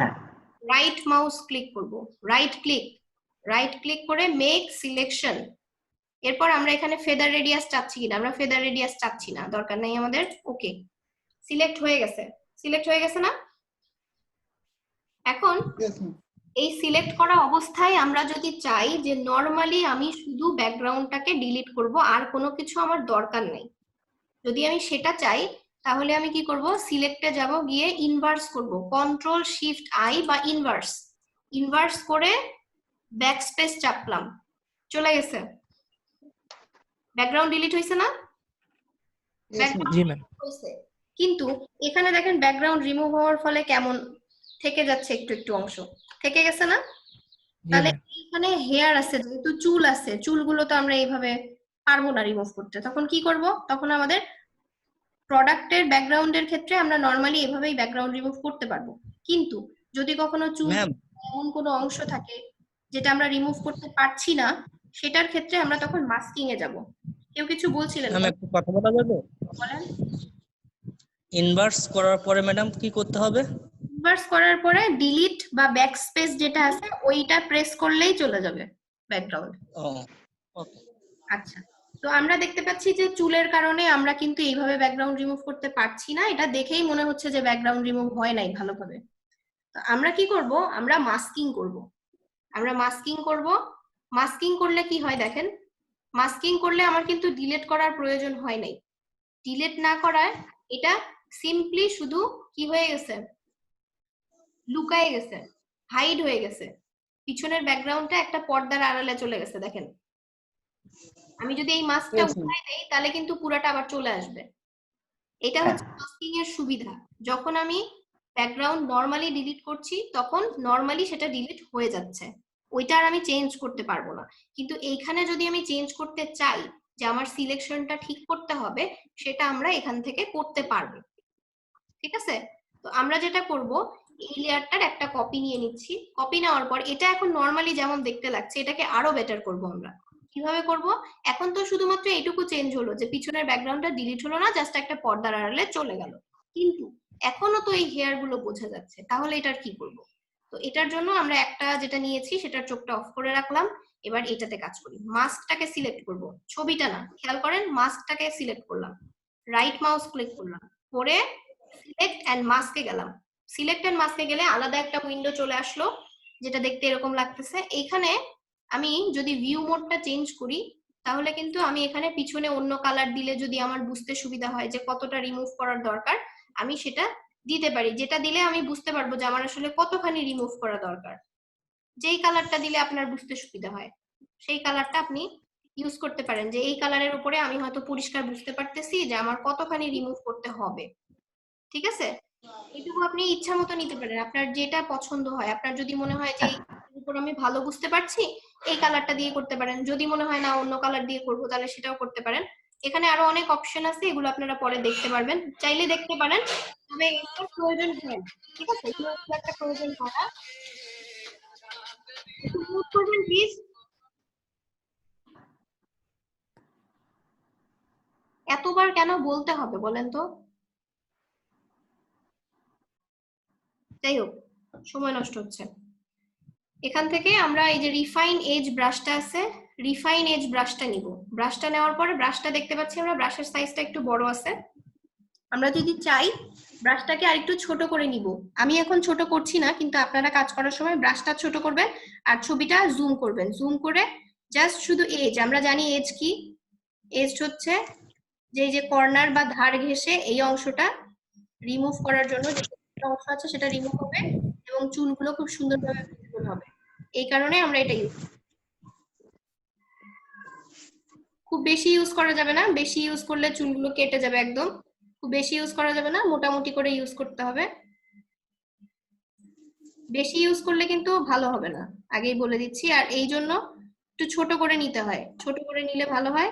রাইট মাউস ক্লিক করব, রাইট ক্লিক করে মেক সিলেকশন। এরপর আমরা এখানে ফেদার রেডিয়াস চাচ্ছি কিনা, আমরা ফেদার রেডিয়াস চাচ্ছি না, দরকার নেই আমাদের। ওকে, সিলেক্ট হয়ে গেছে না? এখন এই সিলেক্ট করা অবস্থায় আমরা যদি চাই যে নরমালি আমি শুধু ব্যাকগ্রাউন্ডটাকে ডিলিট করব, আর কোনো কিছু আমার দরকার নেই, যদি আমি সেটা চাই তাহলে আমি কি করব, সিলেক্টে যাব, গিয়ে ইনভার্স করব, কন্ট্রোল শিফট আই বা ইনভার্স করে ব্যাকস্পেস চাপলাম, চলে গেছে, ব্যাকগ্রাউন্ড ডিলিট হয়েছে না? জি ম্যাম। কিন্তু এখানে দেখেন ব্যাকগ্রাউন্ড রিমুভ হওয়ার ফলে কেমন থেকে যাচ্ছে, একটু একটু অংশ থেকে গেছে না? তাহলে এখানে হেয়ার আছে, যেহেতু চুল আছে, চুলগুলো তো আমরা এইভাবে পারবো না রিমুভ করতে, তখন কি করব, তখন আমাদের প্রোডাক্টের ব্যাকগ্রাউন্ডের ক্ষেত্রে আমরা নরমালি এভাবেই ব্যাকগ্রাউন্ড রিমুভ করতে পারবো। কিন্তু যদি কখনো চুল এমন কোনো অংশ থাকে যেটা আমরা রিমুভ করতে পারছি না, সেটার ক্ষেত্রে আমরা তখন মাস্কিং এ যাব। কেউ কিছু বলছিলেন? ম্যাম একটু কথা বলা যাবে? বলেন। ইনভার্স করার পরে ম্যাডাম কি করতে হবে? ইনভার্স করার পরে ডিলিট বা ব্যাকস্পেস যেটা আছে ওইটা প্রেস করলেই চলে যাবে ব্যাকগ্রাউন্ড। ওকে। আচ্ছা, তো আমরা দেখতে পাচ্ছি যে চুলের কারণে আমরা কিন্তু এইভাবে ব্যাকগ্রাউন্ড রিমুভ করতে পারছি না, এটা দেখেই মনে হচ্ছে যে ব্যাকগ্রাউন্ড রিমুভ হয় নাই ভালোভাবে। তো আমরা কি করব, আমরা মাস্কিং করব। মাস্কিং করলে কি হয় দেখেন, মাস্কিং করলে আমার কিন্তু ডিলিট করার প্রয়োজন হয় নাই, ডিলিট না করায় এটা সিম্পলি শুধু কি হয়ে গেছে, লুকায়ে গেছে, হাইড হয়ে গেছে, পিছনের ব্যাকগ্রাউন্ডটা একটা পর্দার আড়ালে চলে গেছে। দেখেন আমি যদি এই মাস্কটা উঠাই দেই তাহলে কিন্তু পুরাটা আবার চলে আসবে। এটা হচ্ছে মাস্কিং এর সুবিধা। যখন আমি ব্যাকগ্রাউন্ড নরমালি ডিলিট করছি তখন নরমালি সেটা ডিলিট হয়ে যাচ্ছে, ওইটা আর আমি চেঞ্জ করতে পারবো না। কিন্তু এইখানে যদি আমি চেঞ্জ করতে চাই যে আমার সিলেকশনটা ঠিক করতে হবে, সেটা আমরা এখান থেকে করতে পারবো। ঠিক আছে, তো আমরা যেটা করব, এই লেয়ারটার একটা কপি নিয়ে নিচ্ছি। কপি নেওয়ার পর এটা এখন নরমালি যেমন দেখতে লাগছে এটাকে আরো বেটার করব। আমরা কিভাবে করব, এখন তো শুধুমাত্র এইটুকু চেঞ্জ হলো যে পিছনের ব্যাকগ্রাউন্ডটা ডিলিট হলো না, জাস্ট একটা পর্দার আড়ালে চলে গেল, কিন্তু এখনো তো এই হেয়ার গুলো বোঝা যাচ্ছে, তাহলে এটার কি করব? তো এটার জন্য আমরা একটা যেটা নিয়েছি সেটার চোখটা অফ করে রাখলাম। এবার এটাতে কাজ করি, মাস্কটাকে সিলেক্ট করব, ছবিটা না, খেয়াল করেন, মাস্কটাকে সিলেক্ট করলাম, রাইট মাউস ক্লিক করলাম, করে সিলেক্ট এন্ড মাস্কে গেলাম। সিলেক্ট এন্ড মাস্কে গেলে আলাদা একটা উইন্ডো চলে আসলো যেটা দেখতে এরকম লাগতেছে। এইখানে আমি যদি ভিউ মোডটা চেঞ্জ করি তাহলে কিন্তু আমি এখানে পিছনে অন্য কালার দিলে যদি আমার বুঝতে সুবিধা হয় যে কতটা রিমুভ করার দরকার, আমি সেটা দিতে পারি, যেটা দিলে আমি বুঝতে পারবো যে আমার আসলে কতখানি রিমুভ করা দরকার। যেই কালারটা দিলে আপনার বুঝতে সুবিধা হয় সেই কালারটা আপনি ইউজ করতে পারেন, যে এই কালারের উপরে আমি হয়তো পরিষ্কার বুঝতে পারতেছি যে আমার কতখানি রিমুভ করতে হবে। ঠিক আছে, এটুকু আপনি ইচ্ছা মতো নিতে পারেন, আপনার যেটা পছন্দ হয়। আপনার যদি মনে হয় যে এই উপর আমি ভালো বুঝতে পারছি, এই কালারটা দিয়ে করতে পারেন, যদি মনে হয় না অন্য কালার দিয়ে করবো তাহলে সেটাও করতে পারেন। এখানে আরো অনেক অপশন আছে, এগুলো আপনারা পরে দেখতে পারবেন, চাইলে দেখতে পারেন, তবে এটার প্রয়োজন হয় না। ঠিক আছে, এগুলো একটা প্রয়োজন হয় না, একটু নোট করবেন প্লিজ। এতবার কেন বলতে হবে বলেন তো? যাই হোক, সময় নষ্ট হচ্ছে। এখান থেকে আমরা এই যে রিফাইন এজ ব্রাশটা আছে, রিফাইন এজ ব্রাশটা নিব। ব্রাশটা নেওয়ার পরে ব্রাশটা দেখতে পাচ্ছি আমরা ব্রাশের সাইজটা একটু বড় আছে। আমরা যদি চাই ব্রাশটাকে আরেকটু ছোট করে নিব। আমি এখন ছোট করছি না, কিন্তু আপনারা কাজ করার সময় ব্রাশটা ছোট করবেন আর ছবিটা জুম করবেন। জুম করে জাস্ট শুধু এজ, আমরা জানি এজ কি, এজ হচ্ছে যে এই যে কর্নার বা ধার ঘেঁষে এই অংশটা রিমুভ করার জন্য যে অংশ আছে সেটা রিমুভ হবে এবং চুলগুলো খুব সুন্দরভাবে ভিজিবল হবে। এই কারণে আমরা এটা ইউজ, খুব বেশি ইউজ করা যাবে না, বেশি ইউজ করলে চুলগুলো কেটে যাবে একদম। খুব বেশি ইউজ করা যাবে না, মোটামুটি করে ইউজ করতে হবে। বেশি ইউজ করলে কিন্তু ভালো হবে না, আগেই বলে দিচ্ছি। আর এই জন্য একটু ছোট করে নিতে হয়, ছোট করে নিলে ভালো হয়।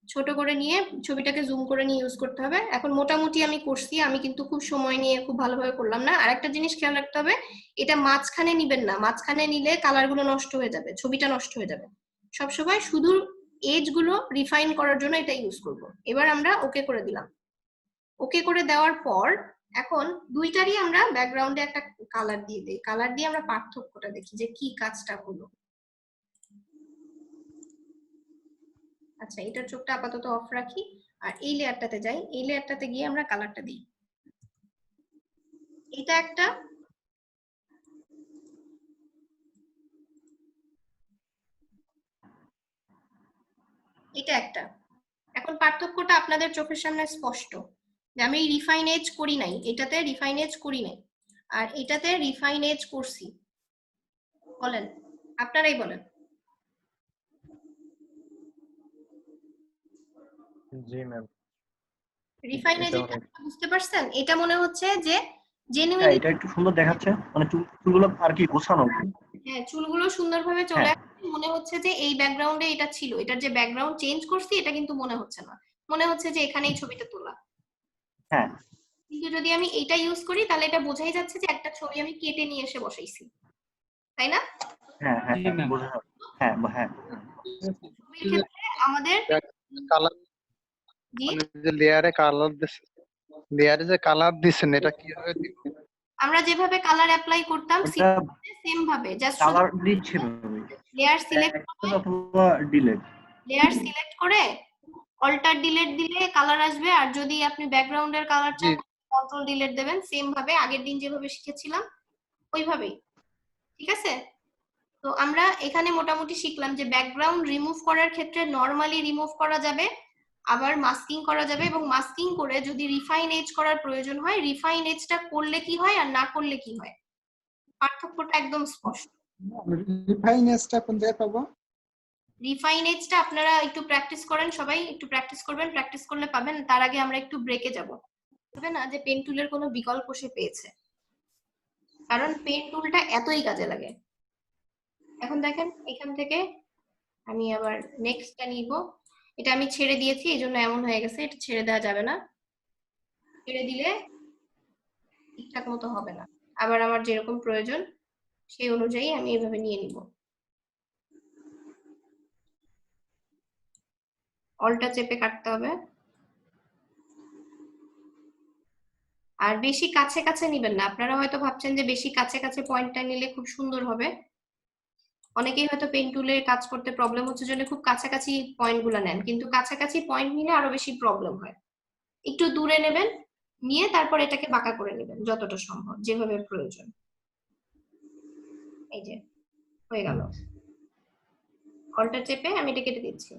ছোট করে নিয়ে ছবিটাকে জুম করে নিয়ে ইউজ করতে হবে। এখন মোটামুটি আমি করছি, আমি কিন্তু খুব সময় নিয়ে খুব ভালোভাবে করলাম না। আর একটা জিনিস খেয়াল রাখতে হবে, এটা মাঝখানে নিবেন না, মাঝখানে নিলে কালার গুলো নষ্ট হয়ে যাবে, ছবিটা নষ্ট হয়ে যাবে। সবসময় শুধু এজ গুলো রিফাইন করার জন্য এটা ইউজ করব। এবার আমরা ওকে করে দিলাম। ওকে করে দেওয়ার পর এখন দুইটারই আমরা ব্যাকগ্রাউন্ডে একটা কালার দিয়ে দিই। কালার দিয়ে আমরা পার্থক্যটা দেখি যে কি কাজটা হলো। আচ্ছা, এটার চোখটা আপাতত অফ রাখি আর এই লেয়ারটাতে যাই। এই লেয়ারটাতে গিয়ে আমরা কালারটা দিই। এটা একটা, এটা একটা। এখন পার্থক্যটা আপনাদের চোখের সামনে স্পষ্ট যে আমি রিফাইন এজ করি নাই, এটাতে রিফাইন এজ করি নাই আর এটাতে রিফাইন এজ করছি। বলেন, আপনারাই বলেন। জি ম্যাম, রিফাইন এজ বুঝতে পারছেন? এটা মনে হচ্ছে যে হ্যাঁ জেনুইনলি, এটা একটু সুন্দর দেখাচ্ছে, মানে চুলগুলো আর কি গোছানো। হ্যাঁ চুলগুলো সুন্দরভাবে চলে হ্যাঁ আসছে। মনে হচ্ছে যে এই ব্যাকগ্রাউন্ডে এটা ছিল, এটার যে ব্যাকগ্রাউন্ড চেঞ্জ করছি এটা কিন্তু মনে হচ্ছে না, মনে হচ্ছে যে এখানেই ছবিটা তোলা। হ্যাঁ কিন্তু যদি আমি এইটা ইউজ করি তাহলে এটা বোঝাই যাচ্ছে যে একটা ছবি আমি কেটে নিয়ে এসে বসাইছি, তাই না? হ্যাঁ হ্যাঁ বোঝা যাবে। হ্যাঁ হ্যাঁ ছবির ক্ষেত্রে আমাদের, কালার জি মানে যে লেয়ারে কালার দিছেন, লেয়ারে যে কালার দিছেন এটা কিভাবে দিব? আমরা যেভাবে কালার অ্যাপ্লাই করতাম ওটা সেম ভাবে জাস্ট শুধু কালার দিচ্ছে লেয়ার সিলেক্ট অথবা ডিলেট, লেয়ার সিলেক্ট করে অল্টার ডিলিট দিলে কালার আসবে। আর যদি আপনি ব্যাকগ্রাউন্ডের কালার চান কন্ট্রোল ডিলিট দেবেন, সেম ভাবে আগের দিন যেভাবে শিখেছিলাম ওইভাবেই। ঠিক আছে? তো আমরা এখানে মোটামুটি শিখলাম যে ব্যাকগ্রাউন্ড রিমুভ করার ক্ষেত্রে নরমালি রিমুভ করা যাবে, আবার মাস্কিং করা যাবে, এবং মাস্কিং করে যদি রিফাইন এজ করার প্রয়োজন হয় রিফাইন এজটা করলে কি হয় আর না করলে কি হয়, পার্থক্যটা একদম স্পষ্ট। রিফাইন এজটা কোন জায়গায় পাবো? রিফাইন এজটা আপনারা একটু প্র্যাকটিস করেন, সবাই একটু প্র্যাকটিস করবেন, প্র্যাকটিস করলে পাবেন। তার আগে আমরা একটু ব্রেকে যাব। হবে না যে পেন টুলের কোনো বিকল্প সে পেয়েছে, কারণ পেন টুলটা এতই কাজে লাগে। এখন দেখেন এখান থেকে আমি আবার নেক্সটটা নিব। এটা আমি ছেড়ে দিয়েছি এই জন্য এমন হয়ে গেছে, এটা ছেড়ে দেওয়া যাবে না, ছেড়ে দিলে ঠিকঠাক মতো হবে না। আবার আমার যেরকম প্রয়োজন সেই অনুযায়ী আমি এভাবে নিয়ে নিব। অলটা চেপে কাটতে হবে। আর বেশি কাছে কাছে নিবেন না। আপনারা হয়তো ভাবছেন যে বেশি কাছে কাছে পয়েন্টটা নিলে খুব সুন্দর হবে। অনেকেই হয়তো পেন টুলের কাজ করতে প্রবলেম হচ্ছে জন্য খুব কাছাকাছি পয়েন্টগুলো নেন, কিন্তু কাছাকাছি পয়েন্ট নিলে আরো বেশি প্রবলেম হয়। একটু দূরে নেবেন, নিয়ে তারপর এটাকে বাঁকা করে নেবেন যতটা সম্ভব, যেভাবে প্রয়োজন। এই যে হয়ে গেল। অলটা চেপে আমি এটা কেটে দিচ্ছি।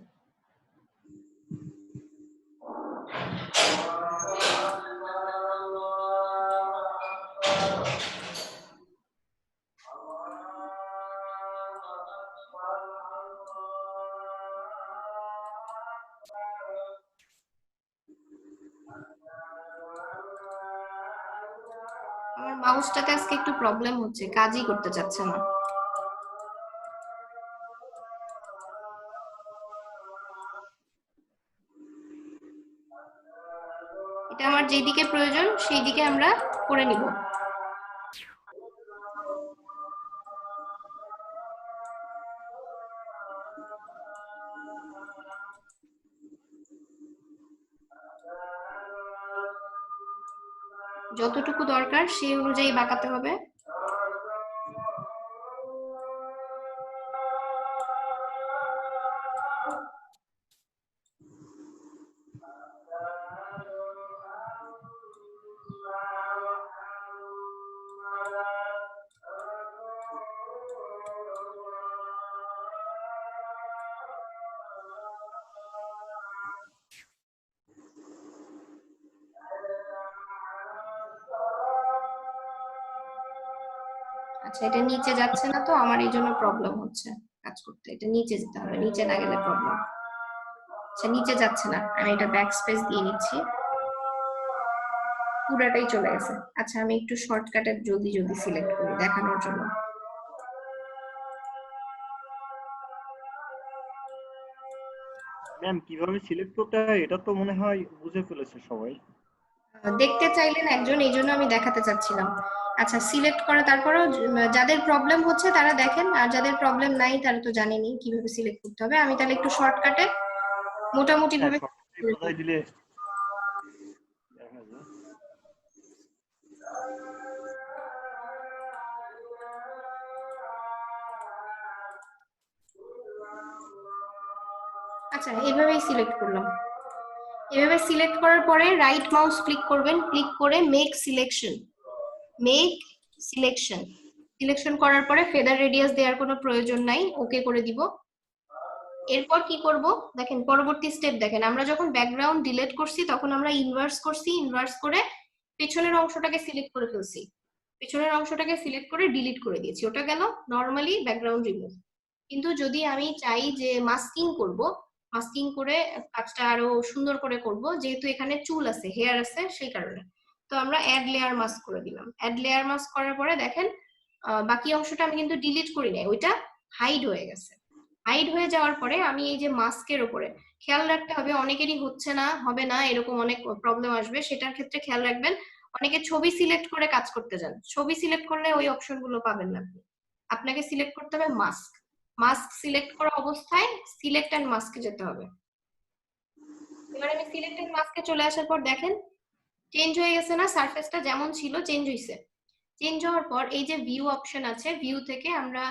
আমার মাউসটাতে আজকে একটু প্রবলেম হচ্ছে, কাজই করতে চাচ্ছে না। এটা আমার যেদিকে প্রয়োজন সেই দিকে আমরা করে নিব। যতটুকু দরকার সেই অনুযায়ী বাঁকাতে হবে। আচ্ছা, এটা নিচে যাচ্ছে না তো, আমার এই জন্য প্রবলেম হচ্ছে কাজ করতে। এটা নিচে যেতে হবে, নিচে না গেলে প্রবলেম। আচ্ছা, নিচে যাচ্ছে না, আমি এটা ব্যাক স্পেস দিয়ে নিচ্ছি। পুরাটাই চলে গেছে। আচ্ছা, আমি একটু শর্টকাটে জলদি জলদি সিলেক্ট করি দেখানোর জন্য। ম্যাম কিভাবে সিলেক্ট করতে হয় এটা তো মনে হয় বুঝে ফেলেছে সবাই। দেখতে চাইলেন একজন, এই জন্য আমি দেখাতে চাচ্ছিলাম। আচ্ছা, সিলেক্ট করে তারপরেও যাদের প্রবলেম হচ্ছে তারা দেখেন, আর যাদের প্রবলেম নাই তারা তো জানেনি কিভাবে সিলেক্ট করতে হবে। আমি তাহলে একটু শর্টকাটে মোটামুটি ভাবে বোঝাই দিলে আচ্ছা, এইভাবেই সিলেক্ট করলাম। এভাবে সিলেক্ট করার পরে রাইট মাউস ক্লিক করবেন, ক্লিক করে মেক সিলেকশন। সিলেকশন করার পরে ফেদার রেডিয়াস দেওয়ার কোনো প্রয়োজন নাই, ওকে করে দিব। এরপর কি করব দেখেন, পরবর্তী স্টেপ দেখেন, আমরা যখন ব্যাকগ্রাউন্ড ডিলিট করছি তখন আমরা ইনভার্স করছি, ইনভার্স করে পেছনের অংশটাকে সিলেক্ট করে ফেলছি। পেছনের অংশটাকে সিলেক্ট করে ডিলিট করে দিয়েছি, ওটা গেল নরমালি ব্যাকগ্রাউন্ড রিমুভ। কিন্তু যদি আমি চাই যে মাস্কিং করব, মাস্কিং করে কাজটা আরো সুন্দর করে করব, যেহেতু এখানে চুল আছে, হেয়ার আছে, সেই কারণে তো আমরা অ্যাড লেয়ার মাস্ক করে দিলাম। অ্যাড লেয়ার মাস্ক করার পরে দেখেন বাকি অংশটা আমি কিন্তু ডিলিট করি নাই, ওইটা হাইড হয়ে গেছে। হাইড হয়ে যাওয়ার পরে আমি এই যে মাস্কের উপরে খেয়াল রাখতে হবে, অনেকেরই হচ্ছে না, হবে না, এরকম অনেক প্রবলেম আসবে, সেটার ক্ষেত্রে খেয়াল রাখবেন। অনেকে ছবি সিলেক্ট করে কাজ করতে যান, ছবি সিলেক্ট করলে ওই অপশন গুলো পাবেন না আপনি। আপনাকে সিলেক্ট করতে হবে মাস্ক। মাস্ক সিলেক্ট করা অবস্থায় সিলেক্ট এন্ড মাস্কে যেতে হবে। এবার আমি সিলেক্ট এন্ড মাস্কে চলে আসার পর দেখেন চেঞ্জ হয়ে গেছে না, সারফেসটা যেমন ছিল চেঞ্জ হইছে। চেঞ্জ হওয়ার পর এই যে ভিউ অপশন আছে, ভিউ থেকে আমরা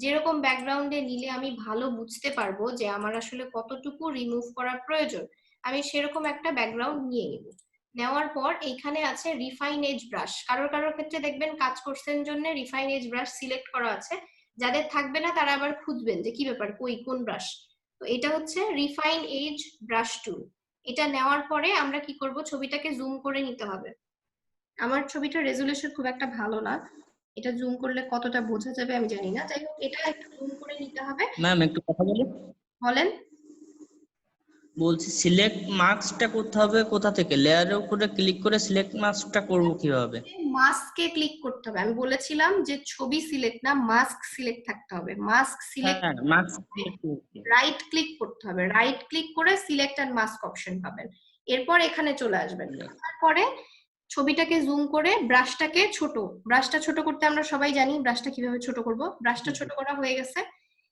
যেরকম ব্যাকগ্রাউন্ডে নিলে আমি ভালো বুঝতে পারবো যে আমার আসলে কতটুকু রিমুভ করার প্রয়োজন, আমি সেরকম একটা ব্যাকগ্রাউন্ড নিয়ে নিব। নেওয়ার পর এইখানে আছে রিফাইন এজ ব্রাশ। কারোর কারোর ক্ষেত্রে দেখবেন কাজ করছেন জন্য রিফাইন এজ ব্রাশ সিলেক্ট করা আছে, যাদের থাকবে না তারা আবার খুঁজবেন যে কি ব্যাপার, কোন ব্রাশ। তো এটা হচ্ছে রিফাইন এজ ব্রাশ টুল। এটা নেওয়ার পরে আমরা কি করব, ছবিটাকে জুম করে নিতে হবে। আমার ছবিটার রেজুলেশন খুব একটা ভালো না, এটা জুম করলে কতটা বোঝা যাবে আমি জানি না, যাই হোক এটা একটু জুম করে নিতে হবে। ম্যাম একটু কথা বলি। বলেন। বলছি সিলেক্ট মাস্কটা করতে হবে কোথা থেকে? লেয়ারের উপরে ক্লিক করে সিলেক্ট মাস্কটা করব কিভাবে? মাস্কে ক্লিক করতে হবে। আমি বলেছিলাম যে ছবি সিলেক্ট না, মাস্ক সিলেক্ট থাকতে হবে। মাস্ক সিলেক্ট, হ্যাঁ মাস্ক সিলেক্ট করতে রাইট ক্লিক করতে হবে, রাইট ক্লিক করে সিলেক্ট এন্ড মাস্ক অপশন পাবেন। এরপর এখানে চলে আসবেন, তারপরে ছবিটাকে জুম করে ব্রাশটা ছোট করতে আমরা সবাই জানি ব্রাশটা কিভাবে ছোট করব। ব্রাশটা ছোট করা হয়ে গেছে,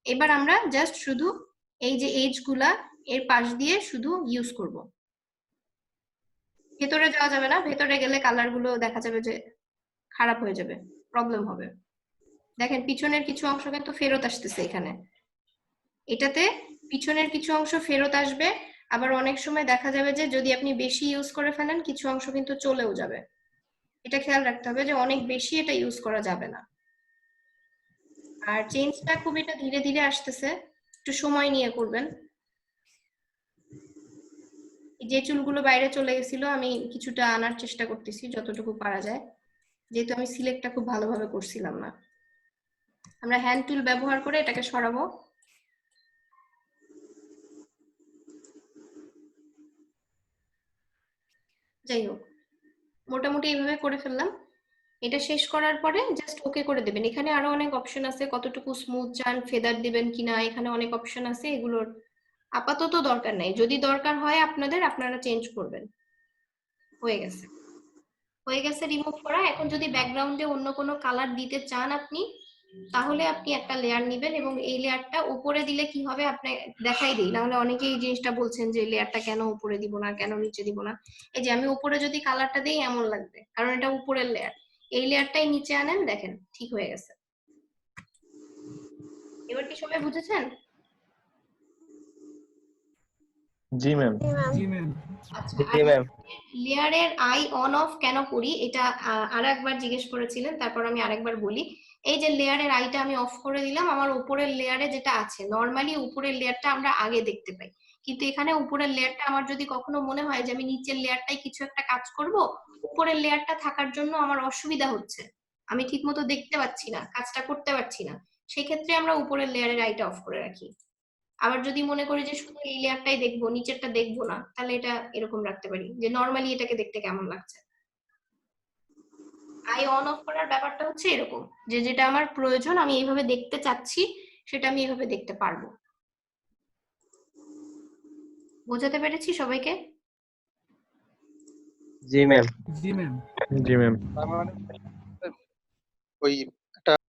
এবার আমরা জাস্ট শুধু এই যে এজ গুলা এর পাশ দিয়ে শুধু ইউজ করব। ভেতরে যাওয়া যাবে না, ভেতরে গেলে কালার গুলো দেখা যাবে যে খারাপ হয়ে যাবে, প্রবলেম হবে। দেখেন পিছনের কিছু অংশ কিন্তু ফেরত আসতেছে এখানে, এটাতে পিছনের কিছু অংশ ফেরত আসবে। আবার অনেক সময় দেখা যাবে যে যদি আপনি বেশি ইউজ করে ফেলেন কিছু অংশ কিন্তু চলেও যাবে। এটা খেয়াল রাখতে হবে যে অনেক বেশি এটা ইউজ করা যাবে না। আর চেঞ্জটা খুব এটা ধীরে ধীরে আসতেছে, একটু সময় নিয়ে করবেন। যে চুলগুলো বাইরে চলে গেছিল আমি কিছুটা আনার চেষ্টা করতেছি যতটুকু পারা যায়, যেহেতু আমি সিলেক্টটা খুব ভালোভাবে করছিলাম না। আমরা হ্যান্ড টুল ব্যবহার করে এটাকে সরাবো। যাই হোক, মোটামুটি এইভাবে করে ফেললাম। এটা শেষ করার পরে জাস্ট ওকে করে দেবেন। এখানে আরো অনেক অপশন আছে, কতটুকু স্মুথ চান, ফেদার দিবেন কিনা, এখানে অনেক অপশন আছে, এগুলোর আপাতত দরকার নাই, যদি দরকার হয় আপনারা চেঞ্জ করবেন। হয়ে গেছে রিমুভ করা। এখন যদি ব্যাকগ্রাউন্ডে অন্য কোনো কালার দিতে চান আপনি, তাহলে আপনি একটা লেয়ার নেবেন এবং এই লেয়ারটা উপরে দিলে কি হবে আপনি দেখাই দিই, নাহলে অনেকেই এই জিনিসটা বলছেন যে লেয়ারটা কেন উপরে দিব না, কেন নিচে দিব না। এই যে আমি উপরে যদি কালারটা দিই এমন লাগবে, কারণ এটা উপরের লেয়ার। এই লেয়ারটাই নিচে আনেন, দেখেন ঠিক হয়ে গেছে। এবার কি সবাই বুঝেছেন? জি ম্যাম। আচ্ছা, জি ম্যাম। লেয়ারের আই অন অফ কেন করি এটা আরেকবার জিজ্ঞেস করেছিলেন, তারপর আমি আরেকবার বলি। এই যে লেয়ারের আইটা আমি অফ করে দিলাম, আমার উপরের লেয়ারে যেটা আছে, নরমালি উপরের লেয়ারটা আমরা আগে দেখতে পাই, কিন্তু এখানে উপরের লেয়ারটা আমার যদি কখনো মনে হয় যে আমি নিচের লেয়ারটাই কিছু একটা কাজ করব, উপরের লেয়ারটা থাকার জন্য আমার অসুবিধা হচ্ছে, আমি ঠিকমতো দেখতে পাচ্ছি না, কাজটা করতে পারছি না, সেক্ষেত্রে আমরা উপরের লেয়ারের আইটা অফ করে রাখি। আবার যদি মনে করি যে শুধু এই লেয়ারটাই দেখবো, নিচেরটা দেখবো না, তাহলে এটা এরকম রাখতে পারি যে নরমালি এটাকে দেখতে কেমন লাগছে। আই অন অফ করার ব্যাপারটা হচ্ছে এরকম যে যেটা আমার প্রয়োজন, আমি এইভাবে দেখতে চাচ্ছি, সেটা আমি এইভাবে দেখতে পারবো। বোঝাতে পেরেছি সবাইকে? জি ম্যাম। জি ম্যাম। জি ম্যাম। তার মানে ওই